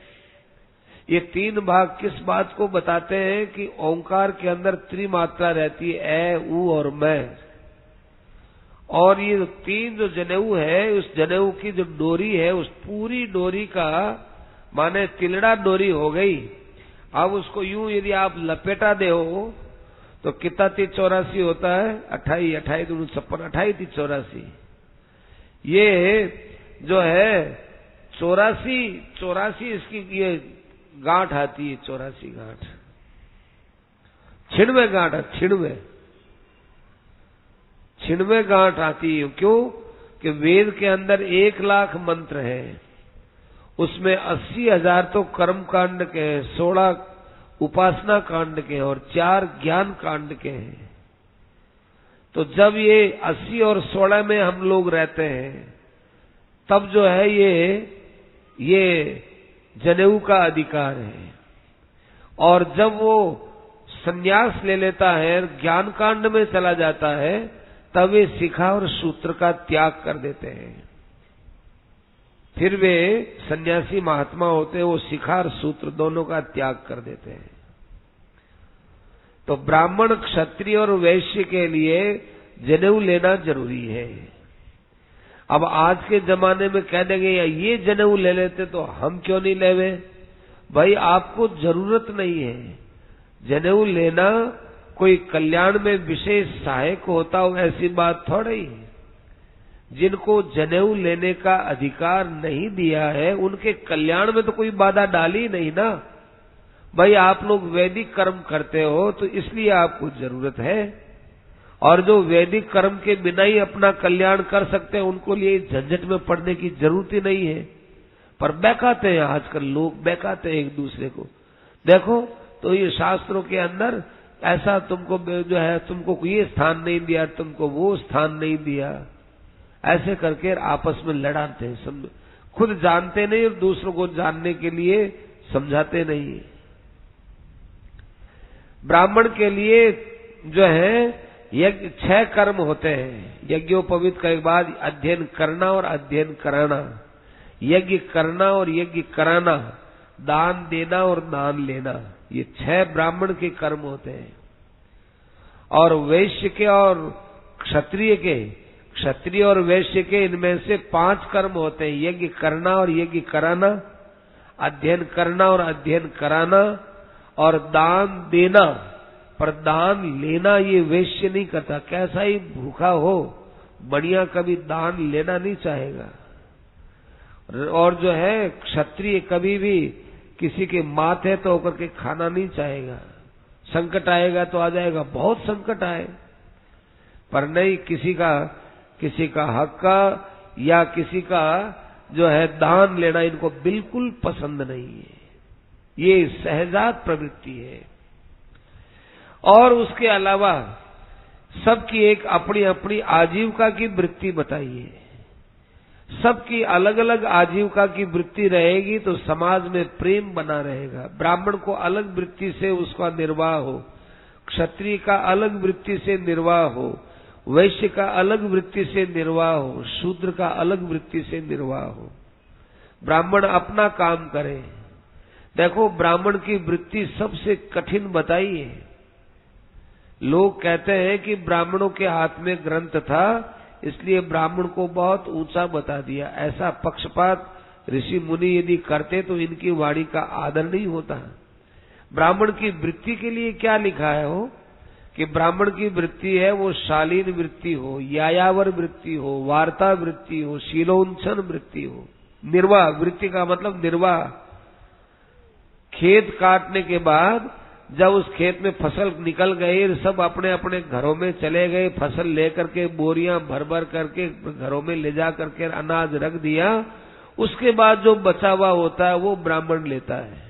ये 3 भाग किस बात को बताते हैं कि ओंकार के अंदर त्रिमात्रा रहती है, ए, उ और मैं। और ये 3 जो जनेऊ है, उस जनेऊ की जो डोरी है, उस पूरी डोरी का माने तिलड़ा डोरी हो गई। अब उसको यूं यदि आप लपेटा दे हो तो कितना 384 होता है? 28, 28 दूनी 56, 28 384। ये जो है 84 इसकी ये गांठ आती है, 84 गांठ, 96 गांठ, 96 गांठ आती है। क्यों? कि वेद के अंदर 1 लाख मंत्र है, उसमें 80,000 तो कर्म कांड के हैं, 16 उपासना कांड के हैं और 4 ज्ञान कांड के हैं। तो जब ये 80 और 16 में हम लोग रहते हैं, तब जो है ये जनेऊ का अधिकार है। और जब वो संन्यास ले लेता है, ज्ञान कांड में चला जाता है, तब वे शिखा और सूत्र का त्याग कर देते हैं। फिर वे सन्यासी महात्मा होते हैं, वो शिखा और सूत्र दोनों का त्याग कर देते हैं। तो ब्राह्मण, क्षत्रिय और वैश्य के लिए जनेऊ लेना जरूरी है। अब आज के जमाने में कह देंगे ये जनेऊ ले लेते तो हम क्यों नहीं लेवे? भाई आपको जरूरत नहीं है। जनेऊ लेना कोई कल्याण में विशेष सहायक होता हो ऐसी बात थोड़ी है। जिनको जनेऊ लेने का अधिकार नहीं दिया है, उनके कल्याण में तो कोई बाधा डाली नहीं ना। भाई आप लोग वैदिक कर्म करते हो तो इसलिए आपको जरूरत है, और जो वैदिक कर्म के बिना ही अपना कल्याण कर सकते हैं, उनको लिए झंझट में पड़ने की जरूरत ही नहीं है। पर बहकाते हैं आजकल लोग, बहकाते हैं एक दूसरे को। देखो तो ये शास्त्रों के अंदर ऐसा तुमको जो है, तुमको ये स्थान नहीं दिया, तुमको वो स्थान नहीं दिया, ऐसे करके आपस में लड़ाते हैं। खुद जानते नहीं और दूसरों को जानने के लिए समझाते नहीं। ब्राह्मण के लिए जो है यज्ञ 6 कर्म होते हैं। यज्ञोपवीत के बाद अध्ययन करना और अध्ययन कराना, यज्ञ करना और यज्ञ कराना, दान देना और दान लेना, ये 6 ब्राह्मण के कर्म होते हैं। और वैश्य के और क्षत्रिय और वैश्य के इनमें से 5 कर्म होते हैं। यज्ञ करना और यज्ञ कराना, अध्ययन करना और अध्ययन कराना, और दान देना। पर दान लेना ये वैश्य नहीं करता, कैसा ही भूखा हो बढ़िया कभी दान लेना नहीं चाहेगा। और जो है क्षत्रिय कभी भी किसी के माथे तो होकर के खाना नहीं चाहेगा। संकट आएगा तो आ जाएगा, बहुत संकट आए, पर नहीं किसी का हक का या किसी का जो है दान लेना इनको बिल्कुल पसंद नहीं है। ये सहजात प्रवृत्ति है। और उसके अलावा सबकी एक अपनी अपनी आजीविका की वृत्ति बताइए। सबकी अलग अलग आजीविका की वृत्ति रहेगी तो समाज में प्रेम बना रहेगा। ब्राह्मण को अलग वृत्ति से उसका निर्वाह हो, क्षत्रिय का अलग वृत्ति से निर्वाह हो, वैश्य का अलग वृत्ति से निर्वाह हो, शूद्र का अलग वृत्ति से निर्वाह हो। ब्राह्मण अपना काम करे। देखो ब्राह्मण की वृत्ति सबसे कठिन बताई है। लोग कहते हैं कि ब्राह्मणों के हाथ में ग्रंथ था इसलिए ब्राह्मण को बहुत ऊंचा बता दिया। ऐसा पक्षपात ऋषि मुनि यदि करते तो इनकी वाणी का आदर नहीं होता। ब्राह्मण की वृत्ति के लिए क्या लिखा है हो कि ब्राह्मण की वृत्ति है वो शालीन वृत्ति हो, यायावर वृत्ति हो, वार्ता वृत्ति हो, शीलोंछन वृत्ति हो। निर्वाह, वृत्ति का मतलब निर्वाह, खेत काटने के बाद जब उस खेत में फसल निकल गई, सब अपने अपने घरों में चले गए, फसल लेकर के बोरियां भर भर करके घरों में ले जा करके अनाज रख दिया। उसके बाद जो बचा हुआ होता है वो ब्राह्मण लेता है।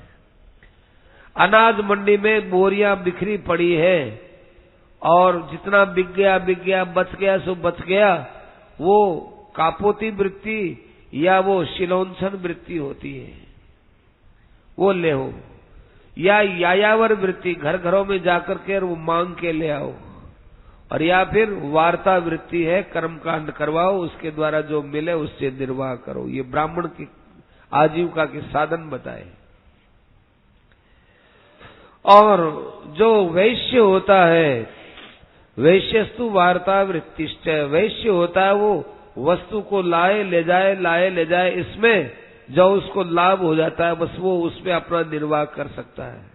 अनाज मंडी में बोरियां बिखरी पड़ी है और जितना बिक गया, बच गया सो बच गया। वो कापोती वृत्ति या वो शिलोंछन वृत्ति होती है, वो ले हो, या यायावर वृत्ति, घर घरों में जाकर के वो मांग के ले आओ, और या फिर वार्ता वृत्ति है, कर्मकांड करवाओ, उसके द्वारा जो मिले उससे निर्वाह करो। ये ब्राह्मण की आजीविका के साधन बताए। और जो वैश्य होता है, वैश्यस्तु वार्ता वृत्तिश्च, वैश्य होता है वो वस्तु को लाए ले जाए, इसमें जो उसको लाभ हो जाता है बस वो उसमें अपना निर्वाह कर सकता है।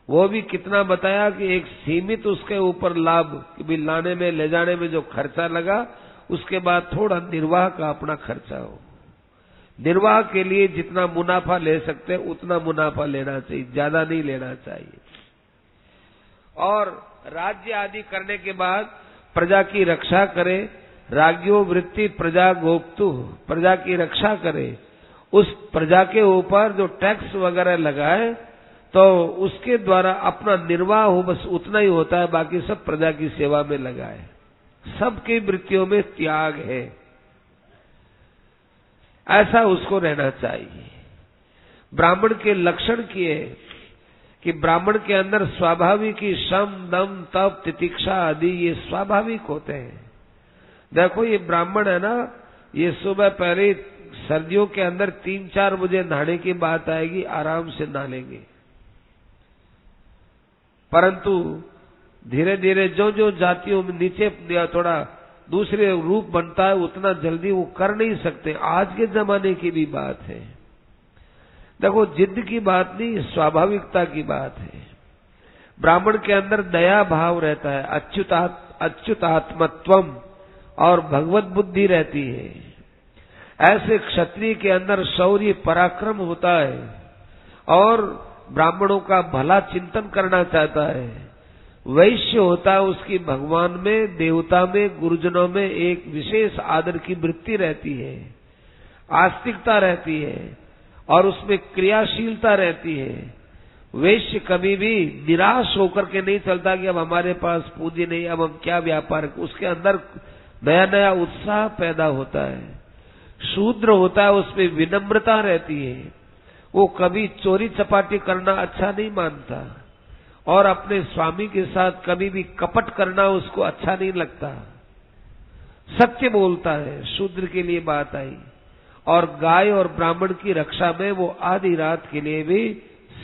वो भी कितना बताया कि एक सीमित उसके ऊपर लाभ, कि भी लाने में ले जाने में जो खर्चा लगा, उसके बाद थोड़ा निर्वाह का अपना खर्चा हो। निर्वाह के लिए जितना मुनाफा ले सकते उतना मुनाफा लेना चाहिए, ज्यादा नहीं लेना चाहिए। और राज्य आदि करने के बाद प्रजा की रक्षा करे, राज्यो वृत्ति प्रजा गोप्तु, प्रजा की रक्षा करे। उस प्रजा के ऊपर जो टैक्स वगैरह लगाए तो उसके द्वारा अपना निर्वाह हो, बस उतना ही होता है, बाकी सब प्रजा की सेवा में लगाए। सबकी वृत्तियों में त्याग है, ऐसा उसको रहना चाहिए। ब्राह्मण के लक्षण किए कि ब्राह्मण के अंदर स्वाभाविक ही श्रम, दम, तप, तितिक्षा आदि ये स्वाभाविक होते हैं। देखो ये ब्राह्मण है ना, ये सुबह पहले सर्दियों के अंदर 3-4 बजे नहाने की बात आएगी, आराम से नहा लेंगे। परंतु धीरे धीरे जो जो जातियों में नीचे थोड़ा दूसरे रूप बनता है, उतना जल्दी वो कर नहीं सकते। आज के जमाने की भी बात है। देखो जिद की बात नहीं, स्वाभाविकता की बात है। ब्राह्मण के अंदर दया भाव रहता है, अच्युतात्मत्वम और भगवत बुद्धि रहती है। ऐसे क्षत्रिय के अंदर शौर्य पराक्रम होता है और ब्राह्मणों का भला चिंतन करना चाहता है। वैश्य होता है, उसकी भगवान में, देवता में, गुरुजनों में एक विशेष आदर की वृत्ति रहती है, आस्तिकता रहती है और उसमें क्रियाशीलता रहती है। वैश्य कभी भी निराश होकर के नहीं चलता कि अब हमारे पास पूंजी नहीं, अब हम क्या व्यापार। उसके अंदर नया नया उत्साह पैदा होता है। शूद्र होता है, उसमें विनम्रता रहती है। वो कभी चोरी चपाटी करना अच्छा नहीं मानता और अपने स्वामी के साथ कभी भी कपट करना उसको अच्छा नहीं लगता। सत्य बोलता है, शूद्र के लिए बात आई। और गाय और ब्राह्मण की रक्षा में वो आधी रात के लिए भी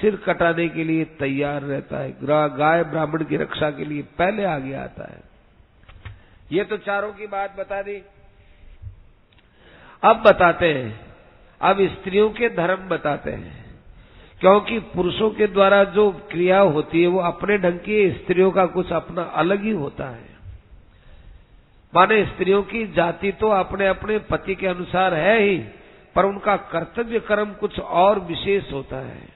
सिर कटाने के लिए तैयार रहता है। गाय ब्राह्मण की रक्षा के लिए पहले आगे आता है। ये तो चारों की बात बता दी। अब बताते हैं, अब स्त्रियों के धर्म बताते हैं, क्योंकि पुरुषों के द्वारा जो क्रिया होती है वो अपने ढंग की, स्त्रियों का कुछ अपना अलग ही होता है। माने स्त्रियों की जाति तो अपने अपने पति के अनुसार है ही, पर उनका कर्तव्य कर्म कुछ और विशेष होता है।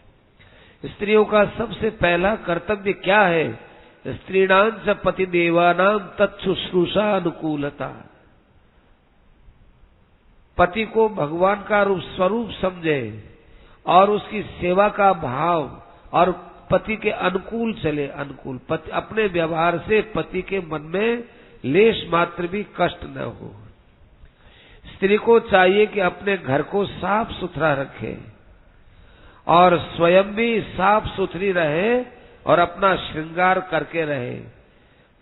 स्त्रियों का सबसे पहला कर्तव्य क्या है? स्त्रीणां च पति देवानां तत्शुश्रूषा अनुकूलता। पति को भगवान का रूप स्वरूप समझे और उसकी सेवा का भाव और पति के अनुकूल चले। अनुकूल पति अपने व्यवहार से पति के मन में लेश मात्र भी कष्ट न हो। स्त्री को चाहिए कि अपने घर को साफ सुथरा रखे और स्वयं भी साफ सुथरी रहे और अपना श्रृंगार करके रहे।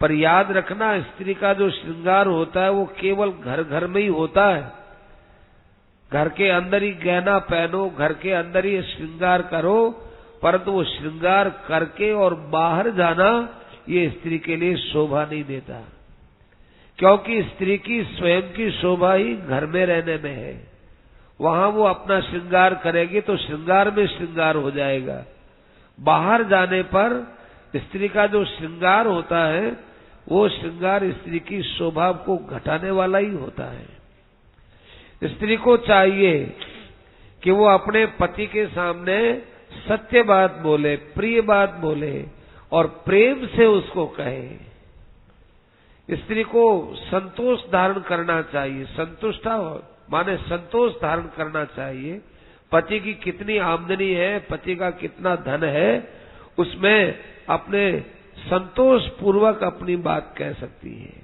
पर याद रखना, स्त्री का जो श्रृंगार होता है वो केवल घर घर में ही होता है। घर के अंदर ही गहना पहनो, घर के अंदर ही श्रृंगार करो, परंतु वो श्रृंगार करके और बाहर जाना ये स्त्री के लिए शोभा नहीं देता, क्योंकि स्त्री की स्वयं की शोभा ही घर में रहने में है। वहां वो अपना श्रृंगार करेगी तो श्रृंगार में श्रृंगार हो जाएगा। बाहर जाने पर स्त्री का जो श्रृंगार होता है वो श्रृंगार स्त्री की शोभा को घटाने वाला ही होता है। स्त्री को चाहिए कि वो अपने पति के सामने सत्य बात बोले, प्रिय बात बोले और प्रेम से उसको कहे। स्त्री को संतोष धारण करना चाहिए, संतुष्टा माने संतोष धारण करना चाहिए। पति की कितनी आमदनी है, पति का कितना धन है, उसमें अपने संतोष पूर्वक अपनी बात कह सकती है।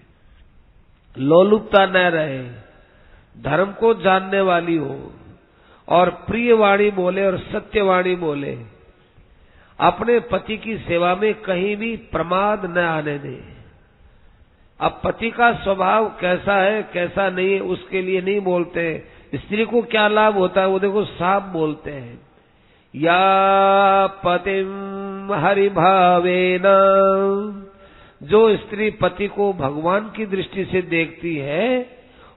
लोलुपता न रहे, धर्म को जानने वाली हो और प्रिय वाणी बोले और सत्य वाणी बोले। अपने पति की सेवा में कहीं भी प्रमाद न आने दे। अब पति का स्वभाव कैसा है कैसा नहीं है उसके लिए नहीं बोलते। स्त्री को क्या लाभ होता है वो देखो साफ बोलते हैं, या पतिम हरि भावेन। जो स्त्री पति को भगवान की दृष्टि से देखती है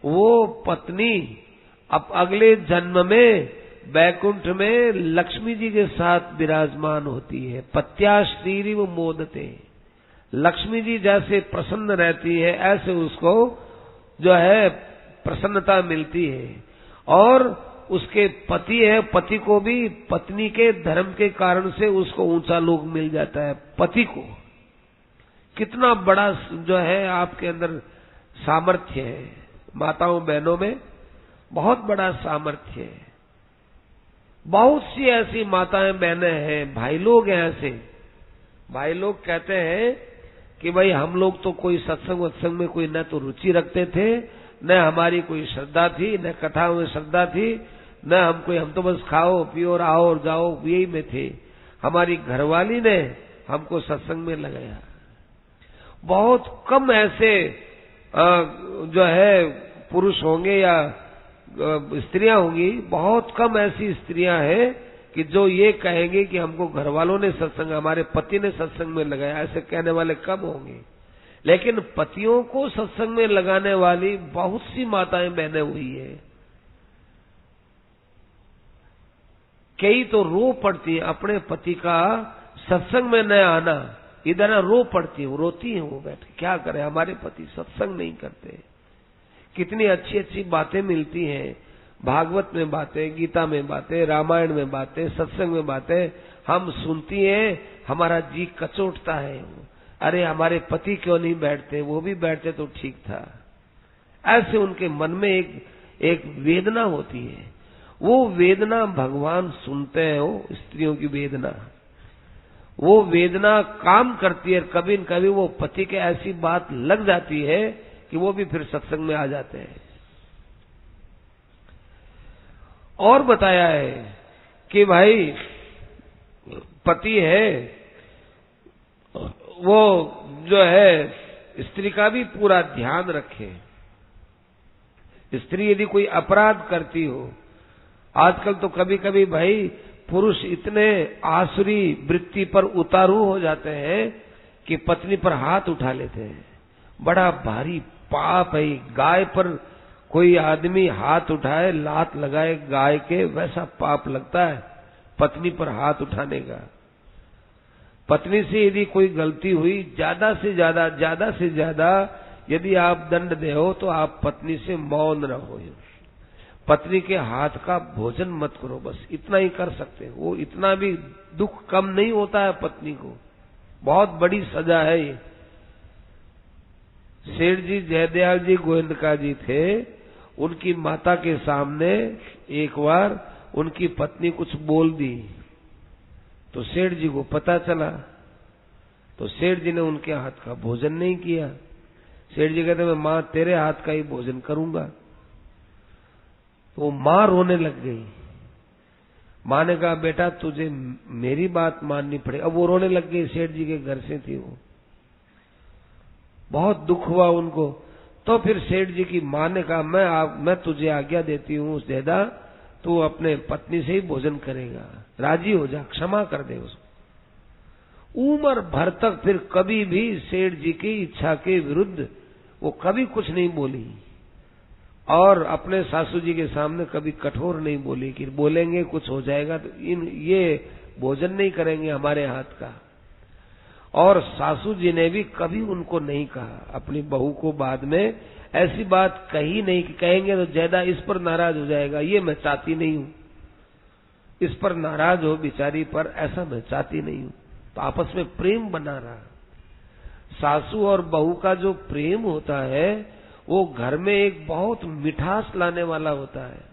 वो पत्नी अब अगले जन्म में बैकुंठ में लक्ष्मी जी के साथ विराजमान होती है। पत्याश्रीरिव मोदते, लक्ष्मी जी जैसे प्रसन्न रहती है ऐसे उसको जो है प्रसन्नता मिलती है। और उसके पति है, पति को भी पत्नी के धर्म के कारण से उसको ऊंचा लोक मिल जाता है। पति को कितना बड़ा जो है आपके अंदर सामर्थ्य है, माताओं बहनों में बहुत बड़ा सामर्थ्य है। बहुत सी ऐसी माताएं बहनें हैं, भाई लोग हैं ऐसे। भाई लोग कहते हैं कि भाई हम लोग तो कोई सत्संग वत्संग में कोई न तो रुचि रखते थे, न हमारी कोई श्रद्धा थी, न कथाओं में श्रद्धा थी, न हम तो बस खाओ पियो और आओ और जाओ यही में थे। हमारी घरवाली ने हमको सत्संग में लगाया। बहुत कम ऐसे जो है पुरुष होंगे या स्त्रियां होंगी, बहुत कम ऐसी स्त्रियां हैं कि जो ये कहेंगे कि हमको घर वालों ने सत्संग, हमारे पति ने सत्संग में लगाया। ऐसे कहने वाले कम होंगे। लेकिन पतियों को सत्संग में लगाने वाली बहुत सी माताएं बहनें हुई है। कई तो रो पड़ती है अपने पति का सत्संग में न आना, इधर रो पड़ती है, रोती है वो बैठ के, क्या करे हमारे पति सत्संग नहीं करते। कितनी अच्छी अच्छी बातें मिलती हैं, भागवत में बातें, गीता में बातें, रामायण में बातें, सत्संग में बातें हम सुनती हैं, हमारा जी कचोटता है। अरे हमारे पति क्यों नहीं बैठते, वो भी बैठते तो ठीक था। ऐसे उनके मन में एक वेदना होती है। वो वेदना भगवान सुनते हैं, वो स्त्रियों की वेदना, वो वेदना काम करती है। कभी न कभी वो पति के ऐसी बात लग जाती है कि वो भी फिर सत्संग में आ जाते हैं। और बताया है कि भाई पति है वो जो है स्त्री का भी पूरा ध्यान रखे। स्त्री यदि कोई अपराध करती हो, आजकल तो कभी कभी भाई पुरुष इतने आसुरी वृत्ति पर उतारू हो जाते हैं कि पत्नी पर हाथ उठा लेते हैं। बड़ा भारी पाप है। गाय पर कोई आदमी हाथ उठाए, लात लगाए गाय के, वैसा पाप लगता है पत्नी पर हाथ उठाने का। पत्नी से यदि कोई गलती हुई, ज्यादा से ज्यादा यदि आप दंड दे हो तो आप पत्नी से मौन रहो। पत्नी के हाथ का भोजन मत करो, बस इतना ही कर सकते हो। वो इतना भी दुख कम नहीं होता है पत्नी को, बहुत बड़ी सजा है ये। सेठ जी जयदयाल जी गोविंदका जी थे, उनकी माता के सामने एक बार उनकी पत्नी कुछ बोल दी तो सेठ जी को पता चला, तो सेठ जी ने उनके हाथ का भोजन नहीं किया। सेठ जी कहते मैं मां तेरे हाथ का ही भोजन करूंगा। तो मां रोने लग गई। मां ने कहा बेटा तुझे मेरी बात माननी पड़ेगी। अब वो रोने लग गई, सेठ जी के घर से थी वो। बहुत दुख हुआ उनको। तो फिर सेठ जी की मां ने कहा मैं तुझे आज्ञा देती हूँ जयदा, तू अपने पत्नी से ही भोजन करेगा, राजी हो जा, क्षमा कर दे उसको। उम्र भर तक फिर कभी भी सेठ जी की इच्छा के विरुद्ध वो कभी कुछ नहीं बोली और अपने सासू जी के सामने कभी कठोर नहीं बोली कि बोलेंगे कुछ हो जाएगा तो ये भोजन नहीं करेंगे हमारे हाथ का। और सासू जी ने भी कभी उनको नहीं कहा अपनी बहू को, बाद में ऐसी बात कही नहीं कि कहेंगे तो ज्यादा इस पर नाराज हो जाएगा, ये मैं चाहती नहीं हूं। इस पर नाराज हो बेचारी पर, ऐसा मैं चाहती नहीं हूं। तो आपस में प्रेम बना रहा। सासू और बहू का जो प्रेम होता है वो घर में एक बहुत मिठास लाने वाला होता है।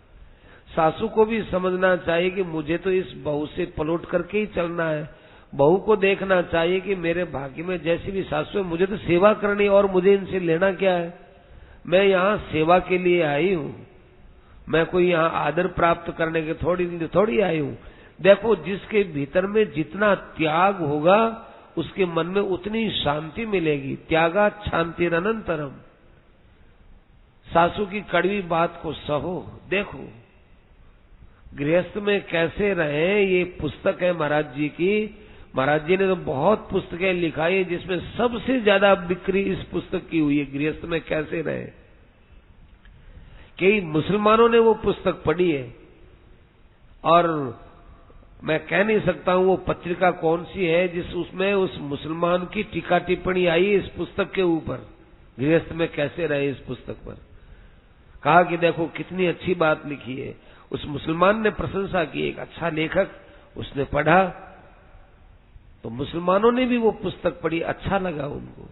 सासू को भी समझना चाहिए कि मुझे तो इस बहू से पलट करके ही चलना है। बहू को देखना चाहिए कि मेरे भाग्य में जैसी भी सासू है, मुझे तो सेवा करनी और मुझे इनसे लेना क्या है। मैं यहाँ सेवा के लिए आई हूँ, मैं कोई यहाँ आदर प्राप्त करने के थोड़ी आई हूँ। देखो, जिसके भीतर में जितना त्याग होगा उसके मन में उतनी शांति मिलेगी। त्यागा शांतिरनंतरम। सासू की कड़वी बात को सहो। देखो गृहस्थ में कैसे रहे, ये पुस्तक है महाराज जी की। महाराज जी ने तो बहुत पुस्तकें लिखाई है, जिसमें सबसे ज्यादा बिक्री इस पुस्तक की हुई है, गृहस्थ में कैसे रहे। कई मुसलमानों ने वो पुस्तक पढ़ी है और मैं कह नहीं सकता हूं वो पत्रिका कौन सी है जिस उसमें उस मुसलमान की टीका टिप्पणी आई है इस पुस्तक के ऊपर, गृहस्थ में कैसे रहे। इस पुस्तक पर कहा कि देखो कितनी अच्छी बात लिखी है। उस मुसलमान ने प्रशंसा की, एक अच्छा लेखक, उसने पढ़ा तो मुसलमानों ने भी वो पुस्तक पढ़ी, अच्छा लगा उनको।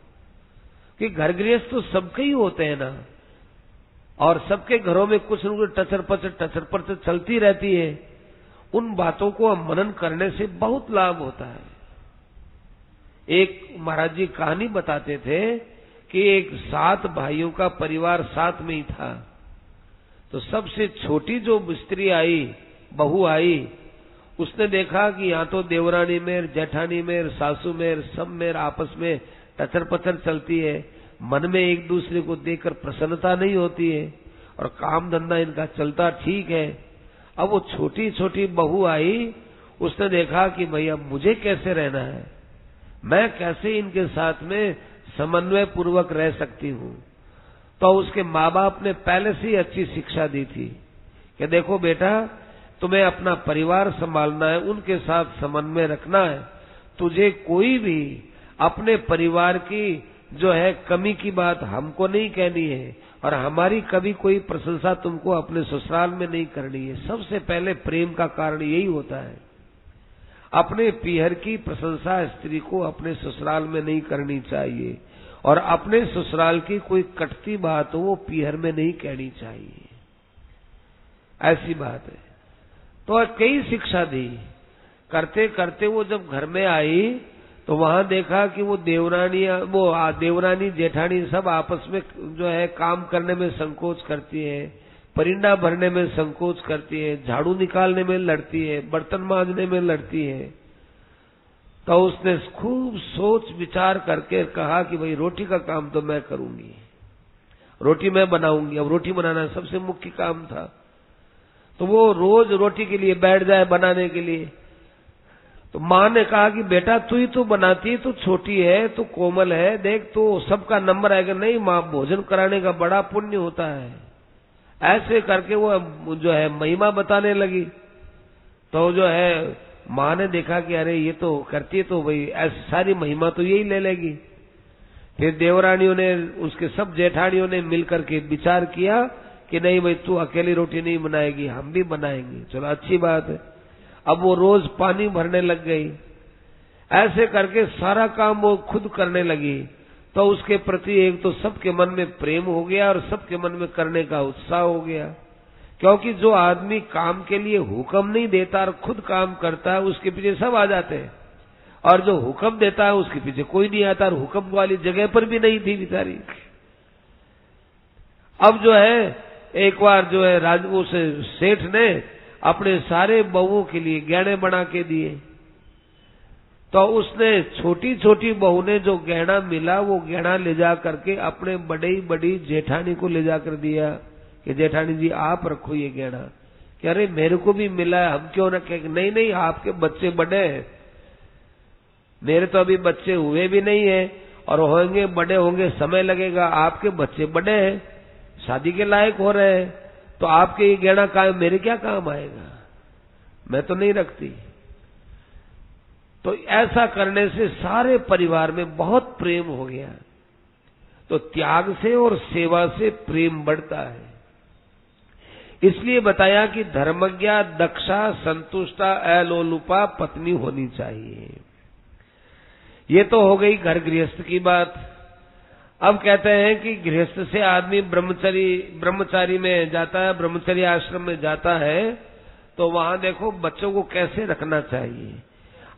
कि घर गृहस्थ तो सबके ही होते हैं ना, और सबके घरों में कुछ न कुछ टचर पचर चलती रहती है। उन बातों को मनन करने से बहुत लाभ होता है। एक महाराज जी कहानी बताते थे कि एक 7 भाइयों का परिवार साथ में ही था। तो सबसे छोटी जो स्त्री आई, बहू आई, उसने देखा कि यहाँ तो देवरानी में, जेठानी में, सासू में, सब में आपस में टचर पचर चलती है। मन में एक दूसरे को देखकर प्रसन्नता नहीं होती है और काम धंधा इनका चलता ठीक है। अब वो छोटी छोटी बहू आई, उसने देखा कि भैया मुझे कैसे रहना है, मैं कैसे इनके साथ में समन्वय पूर्वक रह सकती हूँ। तो उसके माँ बाप ने पहले से ही अच्छी शिक्षा दी थी कि देखो बेटा, तुम्हें अपना परिवार संभालना है, उनके साथ समन्वय रखना है। तुझे कोई भी अपने परिवार की जो है कमी की बात हमको नहीं कहनी है और हमारी कभी कोई प्रशंसा तुमको अपने ससुराल में नहीं करनी है। सबसे पहले प्रेम का कारण यही होता है। अपने पीहर की प्रशंसा स्त्री को अपने ससुराल में नहीं करनी चाहिए और अपने ससुराल की कोई कटती बात वो पीहर में नहीं कहनी चाहिए। ऐसी बात है। तो कई शिक्षा दी। करते करते वो जब घर में आई तो वहां देखा कि वो देवरानी जेठानी सब आपस में जो है काम करने में संकोच करती है, परिंदा भरने में संकोच करती है, झाड़ू निकालने में लड़ती है, बर्तन मांजने में लड़ती है। तो उसने खूब सोच विचार करके कहा कि भाई रोटी का काम तो मैं करूंगी, रोटी मैं बनाऊंगी। अब रोटी बनाना सबसे मुख्य काम था। तो वो रोज रोटी के लिए बैठ जाए बनाने के लिए। तो माँ ने कहा कि बेटा तू ही तो बनाती है, तू छोटी है, तू कोमल है, देख तो सबका नंबर आएगा। नहीं माँ, भोजन कराने का बड़ा पुण्य होता है। ऐसे करके वो जो है महिमा बताने लगी। तो जो है माँ ने देखा कि अरे ये तो करती है तो भाई ऐसी सारी महिमा तो यही ले लेगी। फिर देवरानियों ने, उसके सब जेठानियों ने मिलकर के विचार किया कि नहीं भाई तू अकेली रोटी नहीं बनाएगी, हम भी बनाएंगे। चलो अच्छी बात है। अब वो रोज पानी भरने लग गई। ऐसे करके सारा काम वो खुद करने लगी। तो उसके प्रति एक तो सबके मन में प्रेम हो गया और सबके मन में करने का उत्साह हो गया। क्योंकि जो आदमी काम के लिए हुक्म नहीं देता और खुद काम करता है उसके पीछे सब आ जाते हैं, और जो हुक्म देता है उसके पीछे कोई नहीं आता, और हुक्म वाली जगह पर भी नहीं थी बेचारी। अब जो है एक बार जो है उस सेठ ने अपने सारे बहुओं के लिए गहने बना के दिए। तो उसने छोटी छोटी बहू ने जो गहना मिला वो गहना ले जा करके अपने बड़ी जेठानी को ले जाकर दिया कि जेठानी जी आप रखो ये गहना। कि अरे मेरे को भी मिला है, हम क्यों रखे? नहीं नहीं, आपके बच्चे बड़े हैं, मेरे तो अभी बच्चे हुए भी नहीं है और होंगे, बड़े होंगे, समय लगेगा। आपके बच्चे बड़े हैं, शादी के लायक हो रहे हैं, तो आपके ये गहना काम मेरे क्या काम आएगा? मैं तो नहीं रखती। तो ऐसा करने से सारे परिवार में बहुत प्रेम हो गया। तो त्याग से और सेवा से प्रेम बढ़ता है। इसलिए बताया कि धर्मज्ञा, दक्षा, संतुष्टा, अलोलुपा पत्नी होनी चाहिए। ये तो हो गई घर गृहस्थ की बात। अब कहते हैं कि गृहस्थ से आदमी ब्रह्मचारी में जाता है, ब्रह्मचर्य आश्रम में जाता है, तो वहां देखो बच्चों को कैसे रखना चाहिए।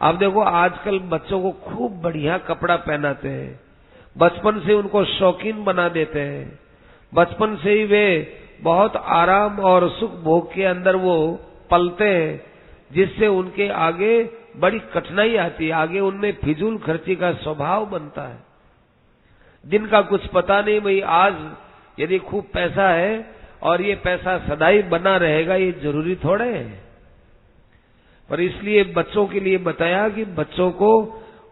अब देखो आजकल बच्चों को खूब बढ़िया कपड़ा पहनाते हैं, बचपन से उनको शौकीन बना देते हैं, बचपन से ही वे बहुत आराम और सुख भोग के अंदर वो पलते हैं, जिससे उनके आगे बड़ी कठिनाई आती है, आगे उनमें फिजूल खर्ची का स्वभाव बनता है। दिन का कुछ पता नहीं, भाई आज यदि खूब पैसा है और ये पैसा सदाई बना रहेगा, ये जरूरी थोड़े है। पर इसलिए बच्चों के लिए बताया कि बच्चों को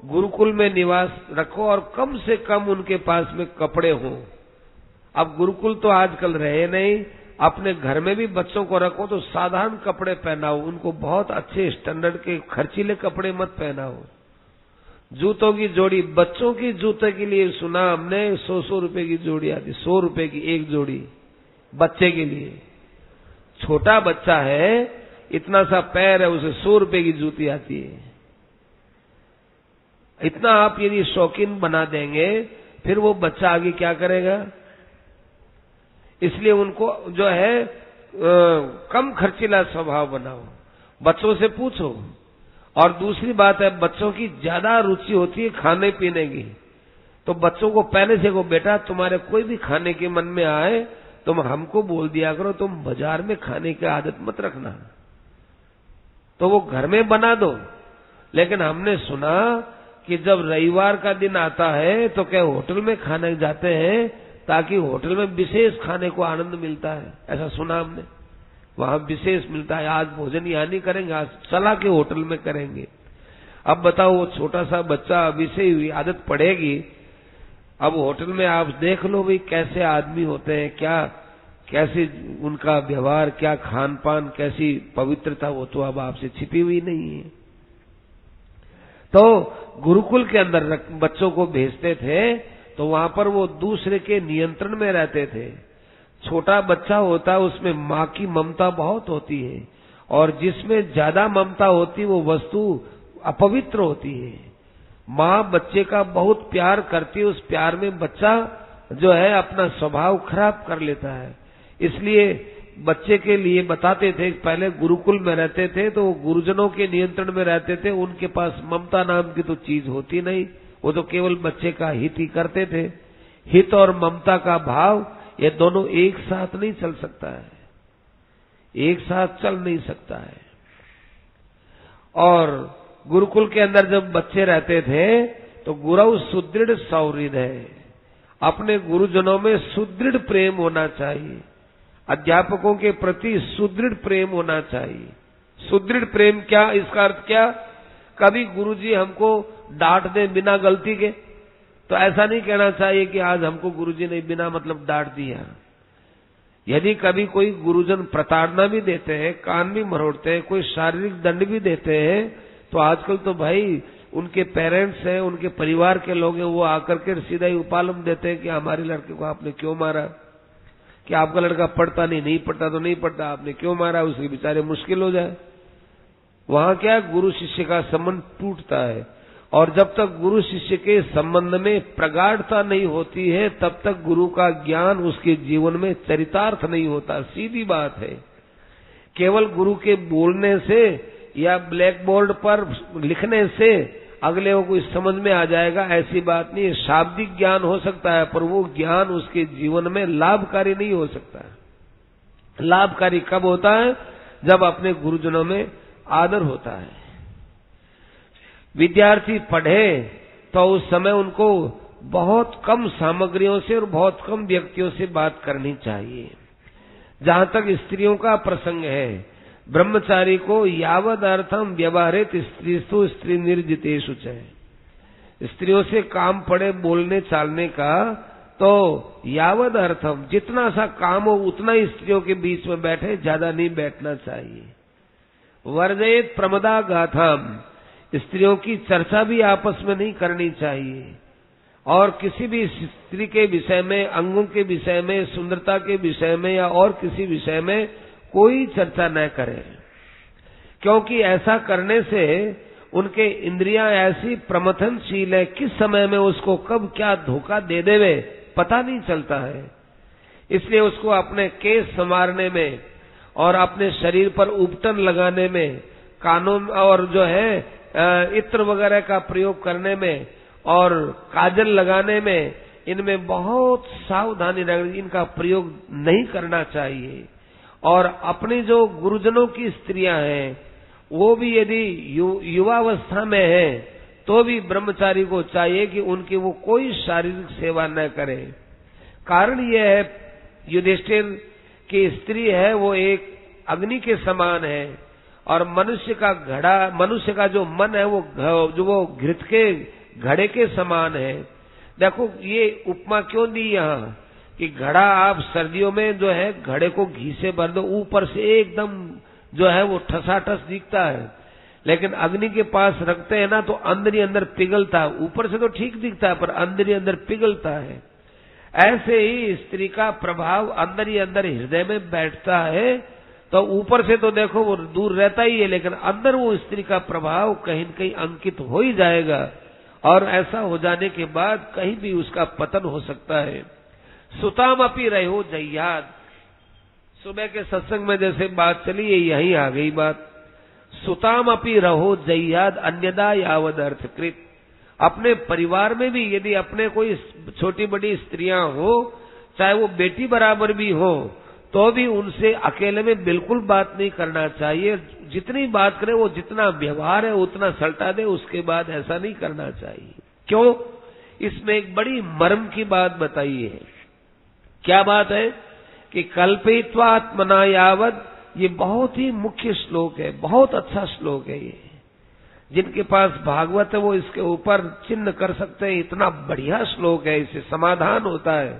गुरुकुल में निवास रखो और कम से कम उनके पास में कपड़े हों। अब गुरुकुल तो आजकल रहे नहीं, अपने घर में भी बच्चों को रखो तो साधारण कपड़े पहनाओ, उनको बहुत अच्छे स्टैंडर्ड के खर्चीले कपड़े मत पहनाओ। जूतों की जोड़ी, बच्चों की जूते के लिए सुना हमने 100 रुपए की जोड़ी आती, 100 रुपए की एक जोड़ी बच्चे के लिए। छोटा बच्चा है, इतना सा पैर है, उसे 100 रुपए की जूती आती है। इतना आप यदि शौकीन बना देंगे, फिर वो बच्चा आगे क्या करेगा। इसलिए उनको जो है कम खर्चीला स्वभाव बनाओ, बच्चों से पूछो। और दूसरी बात है, बच्चों की ज्यादा रुचि होती है खाने पीने की, तो बच्चों को पहले से को बेटा तुम्हारे कोई भी खाने के मन में आए तुम हमको बोल दिया करो, तुम बाजार में खाने की आदत मत रखना, तो वो घर में बना दो। लेकिन हमने सुना कि जब रविवार का दिन आता है तो क्या होटल में खाने जाते हैं, ताकि होटल में विशेष खाने को आनंद मिलता है, ऐसा सुना हमने। वहां विशेष मिलता है, आज भोजन यहाँ नहीं करेंगे, आज चला के होटल में करेंगे। अब बताओ वो छोटा सा बच्चा अभी से ही आदत पड़ेगी। अब होटल में आप देख लो भाई कैसे आदमी होते हैं, क्या कैसे उनका व्यवहार, क्या खान पान, कैसी पवित्रता, वो तो अब आपसे छिपी हुई नहीं है। तो गुरुकुल के अंदर बच्चों को भेजते थे तो वहां पर वो दूसरे के नियंत्रण में रहते थे। छोटा बच्चा होता है उसमें माँ की ममता बहुत होती है, और जिसमें ज्यादा ममता होती है वो वस्तु अपवित्र होती है। माँ बच्चे का बहुत प्यार करती है, उस प्यार में बच्चा जो है अपना स्वभाव खराब कर लेता है। इसलिए बच्चे के लिए बताते थे, पहले गुरुकुल में रहते थे तो गुरुजनों के नियंत्रण में रहते थे, उनके पास ममता नाम की तो चीज होती नहीं, वो तो केवल बच्चे का हित ही करते थे। हित और ममता का भाव ये दोनों एक साथ नहीं चल सकता है, एक साथ चल नहीं सकता है। और गुरुकुल के अंदर जब बच्चे रहते थे तो गुरु सुदृढ़ सौहृद है, अपने गुरुजनों में सुदृढ़ प्रेम होना चाहिए, अध्यापकों के प्रति सुदृढ़ प्रेम होना चाहिए। सुदृढ़ प्रेम क्या, इसका अर्थ क्या, कभी गुरुजी हमको डांट दे बिना गलती के तो ऐसा नहीं कहना चाहिए कि आज हमको गुरुजी ने बिना मतलब डांट दिया। यदि कभी कोई गुरुजन प्रताड़ना भी देते हैं, कान भी मरोड़ते हैं, कोई शारीरिक दंड भी देते हैं, तो आजकल तो भाई उनके पेरेंट्स हैं, उनके परिवार के लोग हैं, वो आकर के सीधा ही उपालम देते हैं कि हमारे लड़के को आपने क्यों मारा, कि आपका लड़का पढ़ता नहीं पढ़ता तो नहीं पढ़ता, आपने क्यों मारा, उसके बेचारे मुश्किल हो जाए। वहां क्या गुरु शिष्य का संबंध टूटता है, और जब तक गुरु शिष्य के संबंध में प्रगाढ़ता नहीं होती है तब तक गुरु का ज्ञान उसके जीवन में चरितार्थ नहीं होता। सीधी बात है, केवल गुरु के बोलने से या ब्लैक बोर्ड पर लिखने से अगले को कुछ समझ में आ जाएगा, ऐसी बात नहीं है। शाब्दिक ज्ञान हो सकता है पर वो ज्ञान उसके जीवन में लाभकारी नहीं हो सकता है। लाभकारी कब होता है, जब अपने गुरुजनों में आदर होता है। विद्यार्थी पढ़े तो उस समय उनको बहुत कम सामग्रियों से और बहुत कम व्यक्तियों से बात करनी चाहिए। जहां तक स्त्रियों का प्रसंग है, ब्रह्मचारी को यावद अर्थम व्यवहारित स्त्रीस्तु स्त्री निर्जितेषु च, स्त्रियों से काम पड़े बोलने चालने का तो यावद अर्थम, जितना सा काम हो उतना ही स्त्रियों के बीच में बैठे, ज्यादा नहीं बैठना चाहिए। वर्जयेत प्रमदा गाथाम, स्त्रियों की चर्चा भी आपस में नहीं करनी चाहिए, और किसी भी स्त्री के विषय में, अंगों के विषय में, सुंदरता के विषय में या और किसी विषय में कोई चर्चा न करें, क्योंकि ऐसा करने से उनके इंद्रियां ऐसी प्रमथनशील है, किस समय में उसको कब क्या धोखा दे देवे पता नहीं चलता है। इसलिए उसको अपने केस संवारने में और अपने शरीर पर उपटन लगाने में, कानों और जो है इत्र वगैरह का प्रयोग करने में और काजल लगाने में, इनमें बहुत सावधानी रखनी, इनका प्रयोग नहीं करना चाहिए। और अपनी जो गुरुजनों की स्त्रियां हैं वो भी यदि युवावस्था में है तो भी ब्रह्मचारी को चाहिए कि उनकी वो कोई शारीरिक सेवा न करे। कारण यह है, युधिष्ठिर की स्त्री है वो एक अग्नि के समान है और मनुष्य का जो मन है वो घृत के घड़े के समान है। देखो ये उपमा क्यों दी यहाँ कि घड़ा आप सर्दियों में जो है घड़े को घी से भर दो, ऊपर से एकदम जो है वो ठसाठस दिखता है, लेकिन अग्नि के पास रखते हैं ना तो अंदर ही अंदर पिघलता है। ऊपर से तो ठीक दिखता है पर अंदर ही अंदर पिघलता है। ऐसे ही स्त्री का प्रभाव अंदर ही अंदर हृदय में बैठता है, तो ऊपर से तो देखो वो दूर रहता ही है, लेकिन अंदर वो स्त्री का प्रभाव कहीं न कहीं अंकित हो ही जाएगा और ऐसा हो जाने के बाद कहीं भी उसका पतन हो सकता है। सुताम अपी रहो जय्याद, सुबह के सत्संग में जैसे बात चली है यही आ गई बात। सुताम अपी रहो जय्याद अन्यदा यावद अर्थकृत। अपने परिवार में भी यदि अपने कोई छोटी बड़ी स्त्रियां हो, चाहे वो बेटी बराबर भी हो, तो भी उनसे अकेले में बिल्कुल बात नहीं करना चाहिए। जितनी बात करे वो जितना व्यवहार है उतना सल्टा दे, उसके बाद ऐसा नहीं करना चाहिए। क्यों? इसमें एक बड़ी मर्म की बात बताई है। क्या बात है कि कल्पयित्वात्मना यावद, ये बहुत ही मुख्य श्लोक है, बहुत अच्छा श्लोक है ये। जिनके पास भागवत है वो इसके ऊपर चिन्ह कर सकते हैं, इतना बढ़िया श्लोक है, इससे समाधान होता है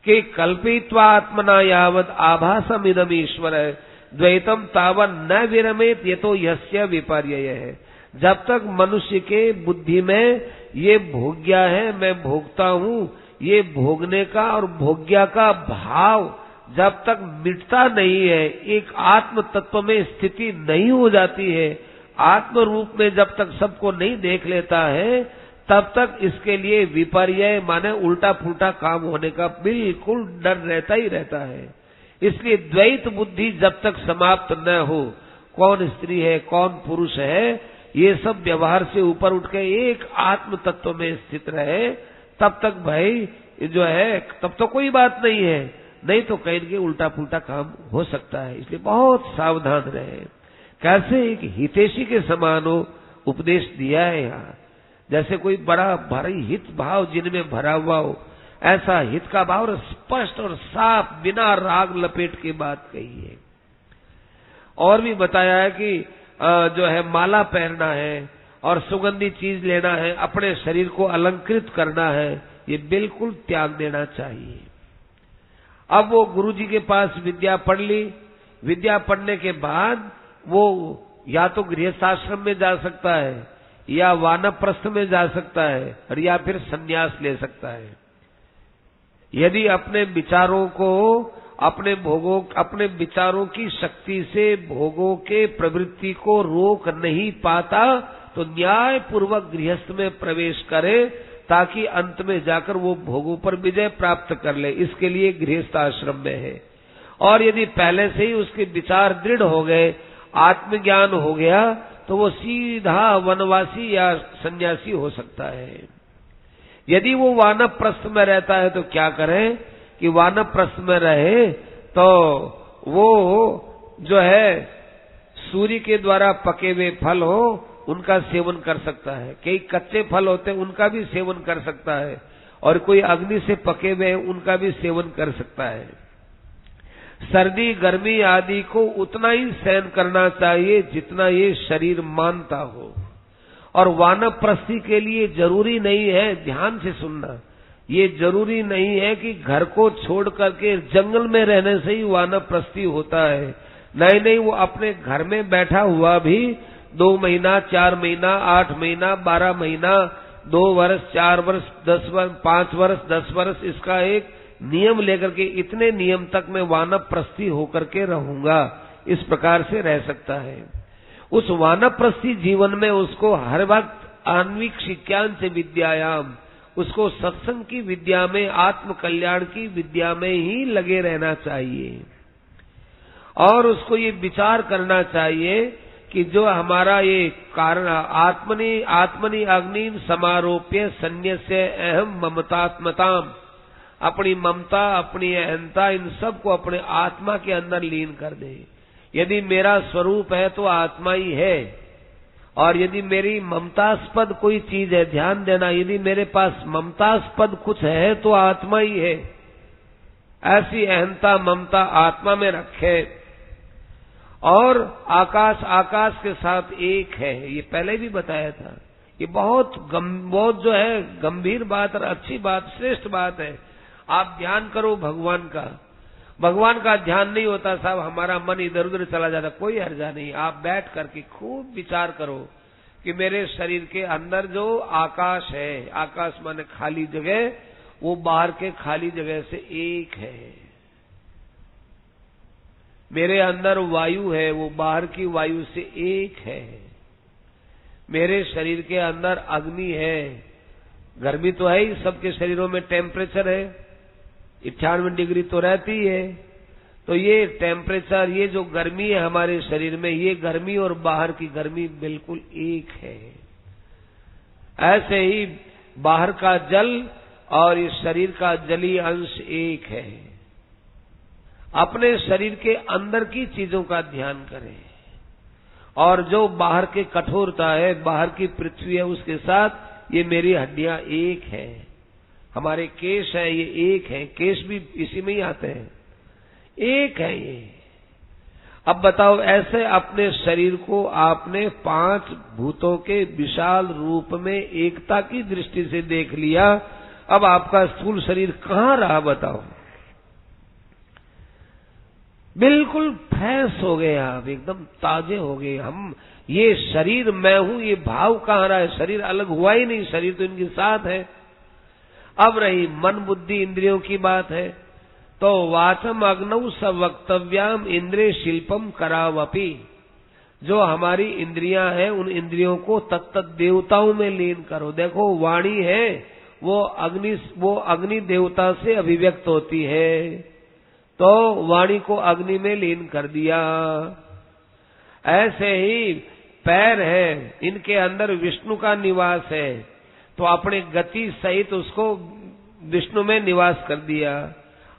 कि कल्पयित्वात्मना यावद आभासम इदम ईश्वर है द्वैतम तावन न विरमेत ये तो यस्य विपर्यय है। जब तक मनुष्य के बुद्धि में ये भोग्या है, मैं भोगता हूँ, ये भोगने का और भोग्या का भाव जब तक मिटता नहीं है, एक आत्म तत्व में स्थिति नहीं हो जाती है, आत्म रूप में जब तक सबको नहीं देख लेता है, तब तक इसके लिए विपर्यय माने उल्टा पुल्टा काम होने का बिल्कुल डर रहता ही रहता है। इसलिए द्वैत बुद्धि जब तक समाप्त न हो, कौन स्त्री है कौन पुरुष है, ये सब व्यवहार से ऊपर उठ के एक आत्म तत्व में स्थित रहे, तब तक भाई जो है तब तो कोई बात नहीं है, नहीं तो कहीं के उल्टा पुल्टा काम हो सकता है। इसलिए बहुत सावधान रहे। कैसे एक हितैषी के समान हो उपदेश दिया है यहाँ, जैसे कोई बड़ा भारी हित भाव जिनमें भरा हुआ हो, ऐसा हित का भाव स्पष्ट और साफ बिना राग लपेट के बात कही है। और भी बताया है कि जो है माला पहनना है और सुगंधी चीज लेना है, अपने शरीर को अलंकृत करना है, ये बिल्कुल त्याग देना चाहिए। अब वो गुरुजी के पास विद्या पढ़ ली, विद्या पढ़ने के बाद वो या तो गृहस्थाश्रम में जा सकता है या वानप्रस्थ में जा सकता है और या फिर संन्यास ले सकता है। यदि अपने विचारों को अपने विचारों की शक्ति से भोगों के प्रवृत्ति को रोक नहीं पाता तो न्याय पूर्वक गृहस्थ में प्रवेश करे, ताकि अंत में जाकर वो भोगों पर विजय प्राप्त कर ले। इसके लिए गृहस्थ आश्रम में है। और यदि पहले से ही उसके विचार दृढ़ हो गए, आत्मज्ञान हो गया, तो वो सीधा वनवासी या सन्यासी हो सकता है। यदि वो वानप्रस्थ में रहता है तो क्या करे कि वानप्रस्थ में रहे तो वो जो है सूर्य के द्वारा पके हुए फल हो उनका सेवन कर सकता है, कई कच्चे फल होते हैं उनका भी सेवन कर सकता है, और कोई अग्नि से पके हुए उनका भी सेवन कर सकता है। सर्दी गर्मी आदि को उतना ही सहन करना चाहिए जितना ये शरीर मानता हो। और वानप्रस्थी के लिए जरूरी नहीं है, ध्यान से सुनना, ये जरूरी नहीं है कि घर को छोड़ करके जंगल में रहने से ही वानप्रस्थी होता है। नहीं नहीं, वो अपने घर में बैठा हुआ भी 2 महीना 4 महीना 8 महीना 12 महीना 2 वर्ष 4 वर्ष 10 वर्ष 5 वर्ष 10 वर्ष इसका एक नियम लेकर के इतने नियम तक मैं वानप्रस्थी होकर के रहूंगा, इस प्रकार से रह सकता है। उस वानप्रस्थी जीवन में उसको हर वक्त आन्विक शिक्षान से विद्यायाम, उसको सत्संग की विद्या में, आत्म कल्याण की विद्या में ही लगे रहना चाहिए। और उसको ये विचार करना चाहिए कि जो हमारा ये कारण आत्मनि अग्नि समारोप्य संन्यस्य अहम ममतात्मताम, अपनी ममता, अपनी अहंता, इन सब को अपने आत्मा के अंदर लीन कर दे। यदि मेरा स्वरूप है तो आत्मा ही है, और यदि मेरी ममतास्पद कोई चीज है, ध्यान देना, यदि मेरे पास ममतास्पद कुछ है तो आत्मा ही है। ऐसी अहंता ममता आत्मा में रखे। और आकाश आकाश के साथ एक है, ये पहले भी बताया था। ये बहुत जो है गंभीर बात और अच्छी बात, श्रेष्ठ बात है। आप ध्यान करो भगवान का। भगवान का ध्यान नहीं होता साहब, हमारा मन इधर उधर चला जाता, कोई हर्जा नहीं। आप बैठ करके खूब विचार करो कि मेरे शरीर के अंदर जो आकाश है, आकाश माने खाली जगह, वो बाहर के खाली जगह से एक है। मेरे अंदर वायु है, वो बाहर की वायु से एक है। मेरे शरीर के अंदर अग्नि है, गर्मी तो है ही, सबके शरीरों में टेम्परेचर है, 98 डिग्री तो रहती है। तो ये टेम्परेचर, ये जो गर्मी है हमारे शरीर में, ये गर्मी और बाहर की गर्मी बिल्कुल एक है। ऐसे ही बाहर का जल और इस शरीर का जलीय अंश एक है। अपने शरीर के अंदर की चीजों का ध्यान करें, और जो बाहर के कठोरता है, बाहर की पृथ्वी है, उसके साथ ये मेरी हड्डियां एक है। हमारे केश है, ये एक है, केश भी इसी में ही आते हैं, एक है ये। अब बताओ, ऐसे अपने शरीर को आपने 5 भूतों के विशाल रूप में एकता की दृष्टि से देख लिया, अब आपका स्थूल शरीर कहाँ रहा बताओ? बिल्कुल फ्रेश हो गए आप, एकदम ताजे हो गए। हम ये शरीर मैं हूं, ये भाव कहाँ रहा है? शरीर अलग हुआ ही नहीं, शरीर तो इनके साथ है। अब रही मन बुद्धि इंद्रियों की बात है, तो वाचम अग्नौ स वक्तव्याम इंद्रिय शिल्पम करावपि, जो हमारी इंद्रियां हैं उन इंद्रियों को तत्त देवताओं में लीन करो। देखो वाणी है वो अग्नि देवता से अभिव्यक्त होती है, तो वाणी को अग्नि में लीन कर दिया। ऐसे ही पैर है, इनके अंदर विष्णु का निवास है, तो अपने गति सहित उसको विष्णु में निवास कर दिया।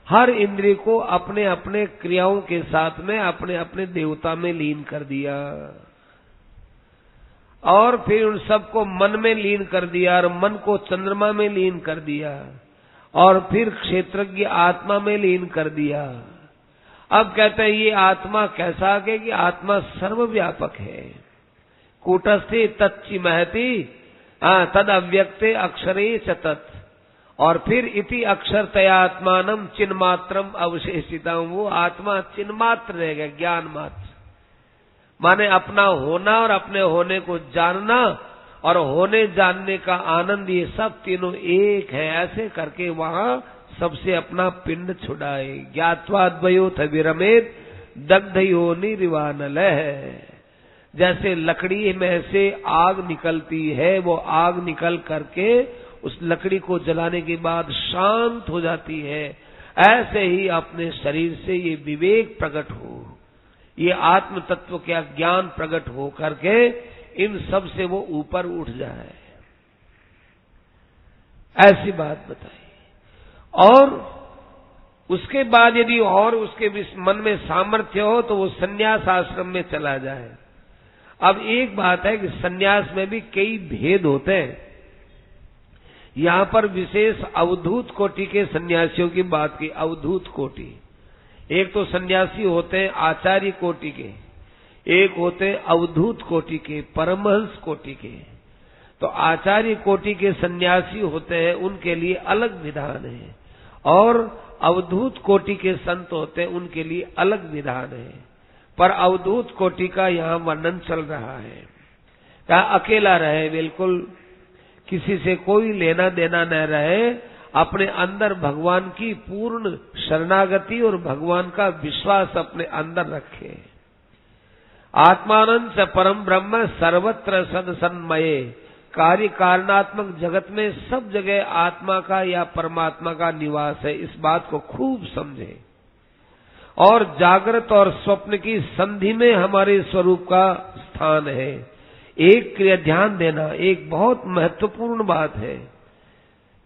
हर इंद्रिय को अपने अपने क्रियाओं के साथ में अपने अपने देवता में लीन कर दिया, और फिर उन सबको मन में लीन कर दिया, और मन को चंद्रमा में लीन कर दिया, और फिर क्षेत्रज्ञ आत्मा में लीन कर दिया। अब कहते हैं ये आत्मा कैसा है कि आत्मा सर्वव्यापक है। कूटस्थि तच्चि महति तद अव्यक्ते अक्षरे च तत्, और फिर इति अक्षर तयात्मानम चिन्मात्रम अवशेषितम, वो आत्मा चिन्मात्र रह गया, ज्ञान मात्र। माने अपना होना और अपने होने को जानना और होने जानने का आनंद, ये सब तीनों एक है। ऐसे करके वहां सबसे अपना पिंड छुड़ाए। ज्ञात्वाद्वयोथ विरमेत दग्धयो निरिवानल है। जैसे लकड़ी में से आग निकलती है, वो आग निकल करके उस लकड़ी को जलाने के बाद शांत हो जाती है, ऐसे ही अपने शरीर से ये विवेक प्रकट हो, ये आत्म तत्व का ज्ञान प्रकट हो करके इन सब से वो ऊपर उठ जाए, ऐसी बात बताई। और उसके बाद यदि और उसके मन में सामर्थ्य हो तो वो सन्यास आश्रम में चला जाए। अब एक बात है कि सन्यास में भी कई भेद होते हैं। यहां पर विशेष अवधूत कोटि के सन्यासियों की बात की। अवधूत कोटि, एक तो सन्यासी होते हैं आचार्य कोटि के, एक होते हैं अवधूत कोटि के, परमहंस कोटि के। तो आचार्य कोटि के सन्यासी होते हैं, उनके लिए अलग विधान है, और अवधूत कोटि के संत होते हैं, उनके लिए अलग विधान है। पर अवधूत कोटि का यहाँ वर्णन चल रहा है। कहा अकेला रहे, बिल्कुल किसी से कोई लेना देना न रहे, अपने अंदर भगवान की पूर्ण शरणागति और भगवान का विश्वास अपने अंदर रखे। आत्मानं च परम ब्रह्म सर्वत्र सद सन्मये, कार्य कारणात्मक जगत में सब जगह आत्मा का या परमात्मा का निवास है, इस बात को खूब समझे। और जागृत और स्वप्न की संधि में हमारे स्वरूप का स्थान है। एक क्रिया ध्यान देना, एक बहुत महत्वपूर्ण बात है,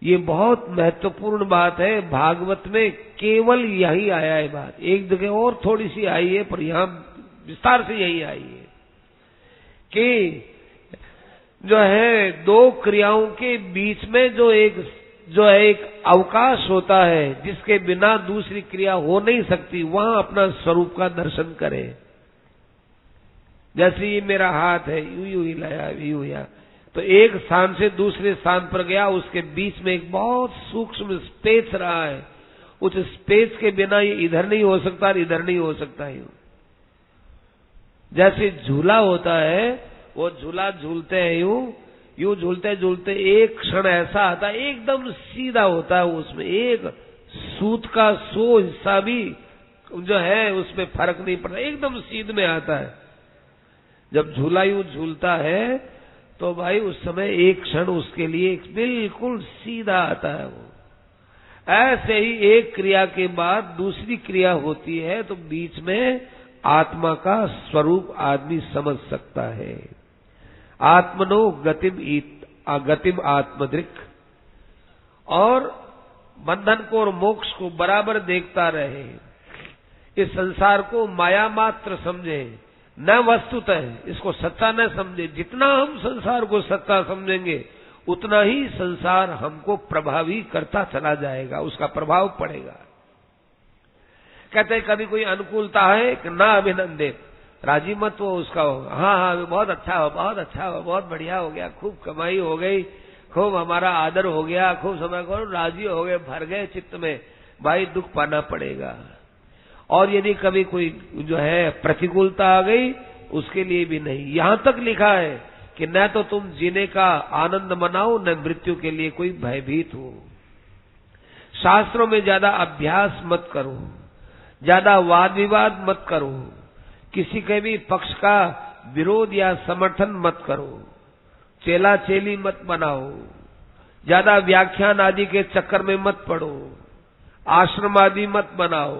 ये बहुत महत्वपूर्ण बात है। भागवत में केवल यही आया है बात, एक जगह और थोड़ी सी आई है, पर यहां विस्तार से यही आई है कि जो है दो क्रियाओं के बीच में जो एक अवकाश होता है जिसके बिना दूसरी क्रिया हो नहीं सकती, वहां अपना स्वरूप का दर्शन करें। जैसे ये मेरा हाथ है, यूं हिलाया, यूं हिलाया, तो एक स्थान से दूसरे स्थान पर गया, उसके बीच में एक बहुत सूक्ष्म स्पेस रहा है। उस स्पेस के बिना ये इधर नहीं हो सकता और इधर नहीं हो सकता। यूं जैसे झूला होता है, वो झूला झूलते हैं, यूं झूलते झूलते एक क्षण ऐसा आता है एकदम सीधा होता है, उसमें एक सूत का सो हिस्सा भी जो है उसमें फर्क नहीं पड़ता, एकदम सीध में आता है। जब झूला यूं झूलता है तो भाई उस समय एक क्षण उसके लिए बिल्कुल सीधा आता है। वो ऐसे ही एक क्रिया के बाद दूसरी क्रिया होती है तो बीच में आत्मा का स्वरूप आदमी समझ सकता है। आत्मनो गतिम आत्मदृक्, और बंधन को और मोक्ष को बराबर देखता रहे। इस संसार को माया मात्र समझे, न वस्तुतः इसको सच्चा न समझे। जितना हम संसार को सच्चा समझेंगे उतना ही संसार हमको प्रभावी करता चला जाएगा, उसका प्रभाव पड़ेगा। कहते कभी कोई अनुकूलता है कि ना अभिनंदित, राजी मत हो उसका हो, हाँ हाँ बहुत अच्छा हो, बहुत अच्छा हो, बहुत बढ़िया हो गया, खूब कमाई हो गई, खूब हमारा आदर हो गया, खूब समय को राजी हो गए, भर गए चित्त में, भाई दुख पाना पड़ेगा। और यदि कभी कोई जो है प्रतिकूलता आ गई, उसके लिए भी नहीं। यहां तक लिखा है कि न तो तुम जीने का आनंद मनाओ, न मृत्यु के लिए कोई भयभीत हो। शास्त्रों में ज्यादा अभ्यास मत करो, ज्यादा वाद विवाद मत करो, किसी के भी पक्ष का विरोध या समर्थन मत करो, चेला चेली मत बनाओ, ज्यादा व्याख्यान आदि के चक्कर में मत पड़ो, आश्रम आदि मत बनाओ।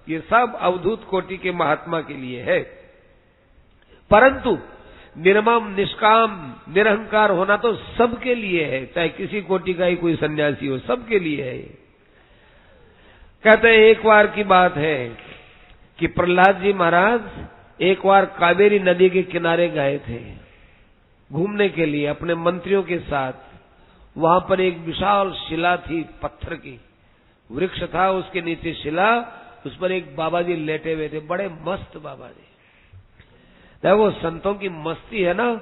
ये सब अवधूत कोटि के महात्मा के लिए है। परंतु निर्मम निष्काम निरहंकार होना तो सबके लिए है, चाहे किसी कोटि का ही कोई सन्यासी हो, सबके लिए है। कहते हैं एक बार की बात है कि प्रहलाद जी महाराज एक बार कावेरी नदी के किनारे गए थे घूमने के लिए अपने मंत्रियों के साथ। वहां पर एक विशाल शिला थी, पत्थर की वृक्ष था, उसके नीचे शिला, उस पर एक बाबा जी लेटे हुए थे, बड़े मस्त बाबा जी। देखो संतों की मस्ती है ना,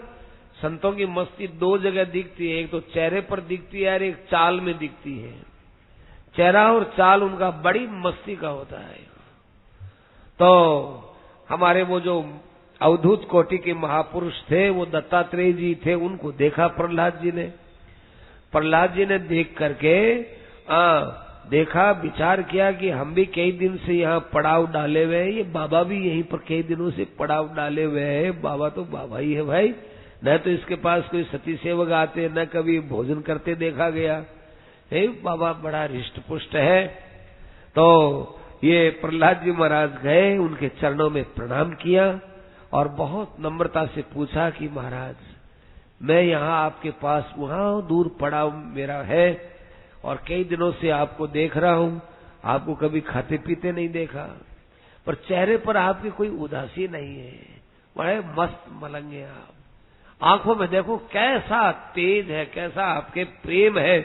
संतों की मस्ती दो जगह दिखती है, एक तो चेहरे पर दिखती है और एक चाल में दिखती है। चेहरा और चाल उनका बड़ी मस्ती का होता है। तो हमारे वो जो अवधूत कोटि के महापुरुष थे, वो दत्तात्रेय जी थे, उनको देखा प्रहलाद जी ने। प्रहलाद जी ने देख करके देखा, विचार किया कि हम भी कई दिन से यहाँ पड़ाव डाले हुए हैं, ये बाबा भी यहीं पर कई दिनों से पड़ाव डाले हुए हैं। बाबा तो बाबा ही है भाई, न तो इसके पास कोई सती सेवक आते, न कभी भोजन करते देखा गया है, बाबा बड़ा रिष्ट पुष्ट है। तो ये प्रहलाद जी महाराज गए, उनके चरणों में प्रणाम किया और बहुत नम्रता से पूछा कि महाराज मैं यहाँ आपके पास वहां दूर पड़ाव मेरा है और कई दिनों से आपको देख रहा हूं, आपको कभी खाते पीते नहीं देखा, पर चेहरे पर आपकी कोई उदासी नहीं है, बड़े मस्त मलंग हैं आप, आंखों में देखो कैसा तेज है, कैसा आपके प्रेम है,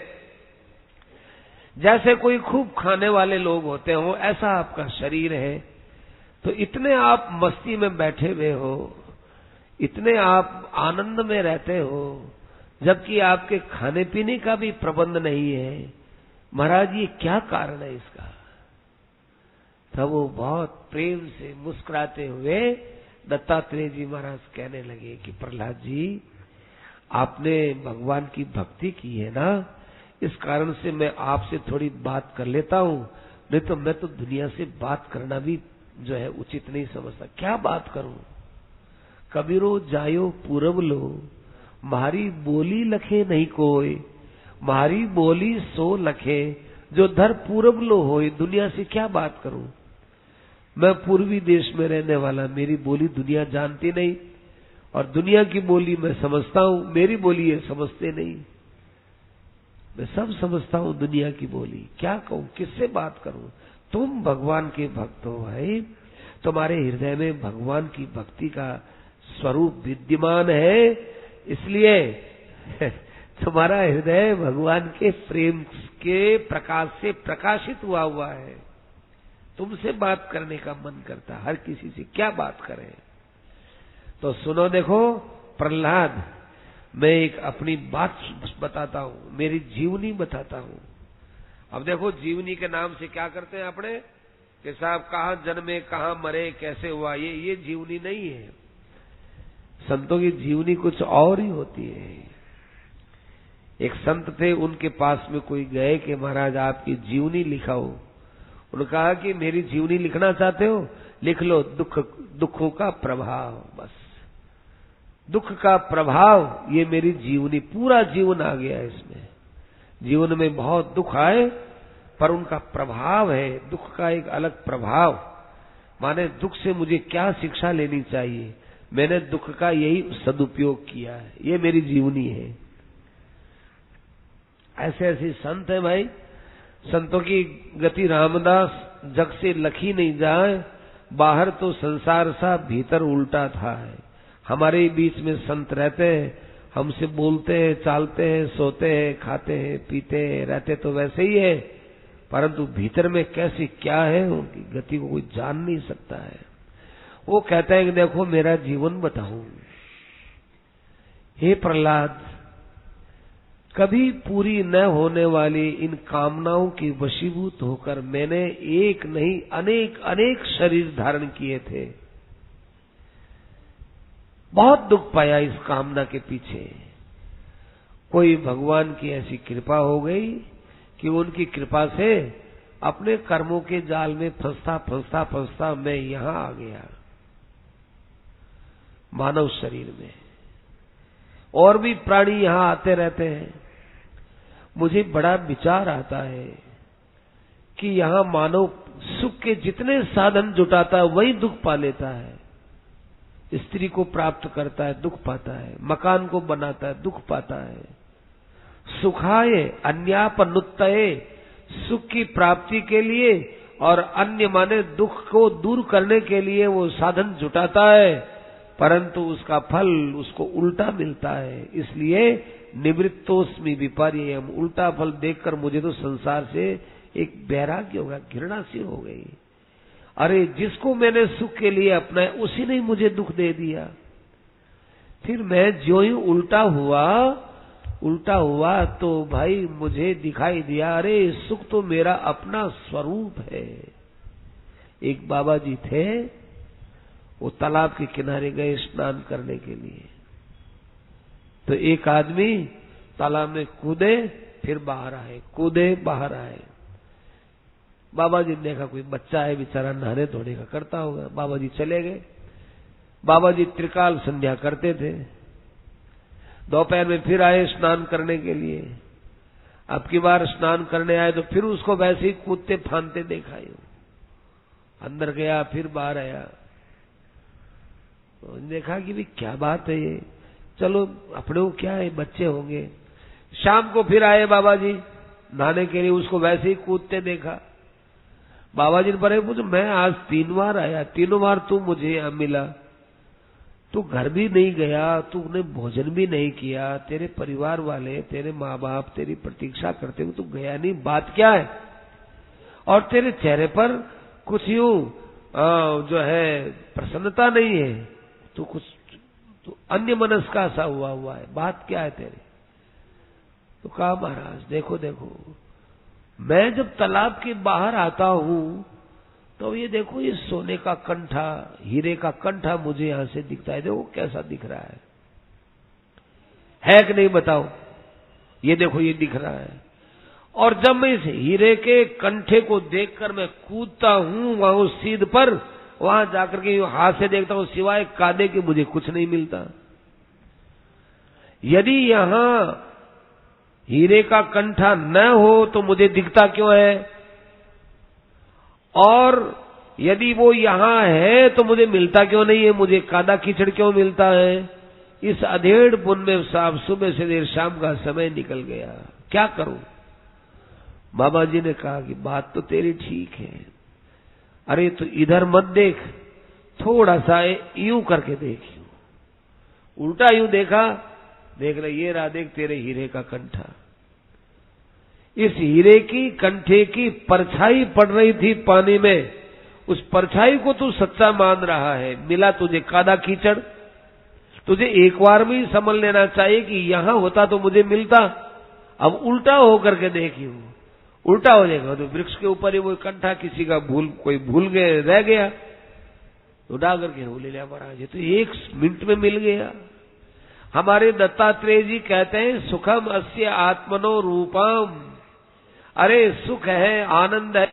जैसे कोई खूब खाने वाले लोग होते हो ऐसा आपका शरीर है। तो इतने आप मस्ती में बैठे हुए हो, इतने आप आनंद में रहते हो, जबकि आपके खाने पीने का भी प्रबंध नहीं है, महाराज ये क्या कारण है इसका? तब वो बहुत प्रेम से मुस्कुराते हुए दत्तात्रेय जी महाराज कहने लगे कि प्रहलाद जी आपने भगवान की भक्ति की है ना, इस कारण से मैं आपसे थोड़ी बात कर लेता हूं, नहीं तो मैं तो दुनिया से बात करना भी जो है उचित नहीं समझता। क्या बात करूं? कबीरो जायो पूरब लो, म्हारी बोली लखे नहीं कोई, म्हारी बोली सो लखे, जो धर पूरब लो होए। दुनिया से क्या बात करूं? मैं पूर्वी देश में रहने वाला, मेरी बोली दुनिया जानती नहीं, और दुनिया की बोली मैं समझता हूं, मेरी बोली ये समझते नहीं। मैं सब समझता हूं दुनिया की बोली, क्या कहूं, किससे बात करूं? तुम भगवान के भक्त हो भाई, तुम्हारे हृदय में भगवान की भक्ति का स्वरूप विद्यमान है, इसलिए तुम्हारा हृदय भगवान के प्रेम के प्रकाश से प्रकाशित हुआ है। तुमसे बात करने का मन करता, हर किसी से क्या बात करें? तो सुनो, देखो प्रहलाद, मैं एक अपनी बात बताता हूं, मेरी जीवनी बताता हूं। अब देखो, जीवनी के नाम से क्या करते हैं अपने कि साहब कहां जन्मे, कहां मरे, कैसे हुआ, ये जीवनी नहीं है। संतों की जीवनी कुछ और ही होती है। एक संत थे, उनके पास में कोई गए कि महाराज आपकी जीवनी लिखाओ। उन्होंने कहा कि मेरी जीवनी लिखना चाहते हो, लिख लो, दुखों का प्रभाव, बस दुख का प्रभाव, ये मेरी जीवनी, पूरा जीवन आ गया है इसमें। जीवन में बहुत दुख आए, पर उनका प्रभाव है, दुख का एक अलग प्रभाव, माने दुख से मुझे क्या शिक्षा लेनी चाहिए, मैंने दुख का यही सदुपयोग किया है, ये मेरी जीवनी है। ऐसे ऐसे संत है भाई, संतों की गति रामदास, जग से लखी नहीं जाए, बाहर तो संसार सा भीतर उल्टा था है। हमारे बीच में संत रहते हैं, हमसे बोलते हैं, चालते हैं, सोते हैं, खाते हैं, पीते हैं, रहते तो वैसे ही है, परंतु भीतर में कैसी क्या है उनकी गति को कोई जान नहीं सकता है। वो कहते हैं कि देखो मेरा जीवन बताऊं। हे प्रहलाद, कभी पूरी न होने वाली इन कामनाओं की वशीभूत होकर मैंने एक नहीं अनेक अनेक शरीर धारण किए थे। बहुत दुख पाया इस कामना के पीछे। कोई भगवान की ऐसी कृपा हो गई कि उनकी कृपा से अपने कर्मों के जाल में फंसता फंसता फंसता मैं यहां आ गया, मानव शरीर में। और भी प्राणी यहां आते रहते हैं। मुझे बड़ा विचार आता है कि यहां मानव सुख के जितने साधन जुटाता है वही दुख पा लेता है। स्त्री को प्राप्त करता है, दुख पाता है, मकान को बनाता है, दुख पाता है। सुखाय अन्यापनुत्तये, सुख की प्राप्ति के लिए और अन्य माने दुख को दूर करने के लिए वो साधन जुटाता है, परंतु उसका फल उसको उल्टा मिलता है। इसलिए निवृत्तोस्मि विपर्ययम्, उल्टा फल देखकर मुझे तो संसार से एक वैराग्य होगा, घृणा सी हो गई। अरे जिसको मैंने सुख के लिए अपनाया उसी ने मुझे दुख दे दिया। फिर मैं जो ही उल्टा हुआ तो भाई मुझे दिखाई दिया, अरे सुख तो मेरा अपना स्वरूप है। एक बाबा जी थे, वो तालाब के किनारे गए स्नान करने के लिए, तो एक आदमी तालाब में कूदे फिर बाहर आए, कूदे बाहर आए। बाबा जी ने देखा कोई बच्चा है बेचारा, नहाने धोने का करता होगा। बाबा जी चले गए। बाबा जी त्रिकाल संध्या करते थे। दोपहर में फिर आए स्नान करने के लिए। अब की बार स्नान करने आए तो फिर उसको वैसे ही कूदते फांदते देखा। अंदर गया फिर बाहर आया, तो देखा कि भी क्या बात है ये, चलो अपने को क्या है, बच्चे होंगे। शाम को फिर आए बाबा जी नहाने के लिए, उसको वैसे ही कूदते देखा। बाबा जी ने बड़े पूछा, मैं आज 3 बार आया, तीनों बार तू मुझे यहां मिला, तू घर भी नहीं गया, तूने भोजन भी नहीं किया, तेरे परिवार वाले, तेरे माँ बाप तेरी प्रतीक्षा करते हुए तू गया नहीं, बात क्या है? और तेरे चेहरे पर कुछ यूं जो है प्रसन्नता नहीं है, तू कुछ तो अन्य मनस्का सा हुआ है, बात क्या है तेरे? तो कहा महाराज देखो देखो, मैं जब तालाब के बाहर आता हूं तो ये देखो ये सोने का कंठा, हीरे का कंठा मुझे यहां से दिखता है, देखो कैसा दिख रहा है कि नहीं बताओ? ये देखो ये दिख रहा है। और जब मैं इस हीरे के कंठे को देखकर मैं कूदता हूं वहां उस सीध पर, वहां जाकर के हाथ से देखता हूं, सिवाय कादे के मुझे कुछ नहीं मिलता। यदि यहां हीरे का कंठा न हो तो मुझे दिखता क्यों है, और यदि वो यहां है तो मुझे मिलता क्यों नहीं है, मुझे कादा कीचड़ क्यों मिलता है। इस अधेड़ पुन में साहब सुबह से देर शाम का समय निकल गया, क्या करूं। बाबा जी ने कहा कि बात तो तेरी ठीक है, अरे तो इधर मत देख, थोड़ा सा यूं करके देख, उल्टा यूं देखा, देख रहे ये रहा, देख तेरे हीरे का कंठा। इस हीरे की कंठे की परछाई पड़ रही थी पानी में, उस परछाई को तू सच्चा मान रहा है, मिला तुझे कादा कीचड़। तुझे एक बार भी समझ लेना चाहिए कि यहां होता तो मुझे मिलता। अब उल्टा होकर के देखियो, उल्टा हो जाएगा तो वृक्ष के ऊपर ही वो कंठा किसी का कोई भूल गए रह गया, उड़ा करके हो ले लिया महाराज, ये तो 1 मिनट में मिल गया। हमारे दत्तात्रेय जी कहते हैं सुखम अस्य आत्मनो रूपम, अरे सुख है, आनंद है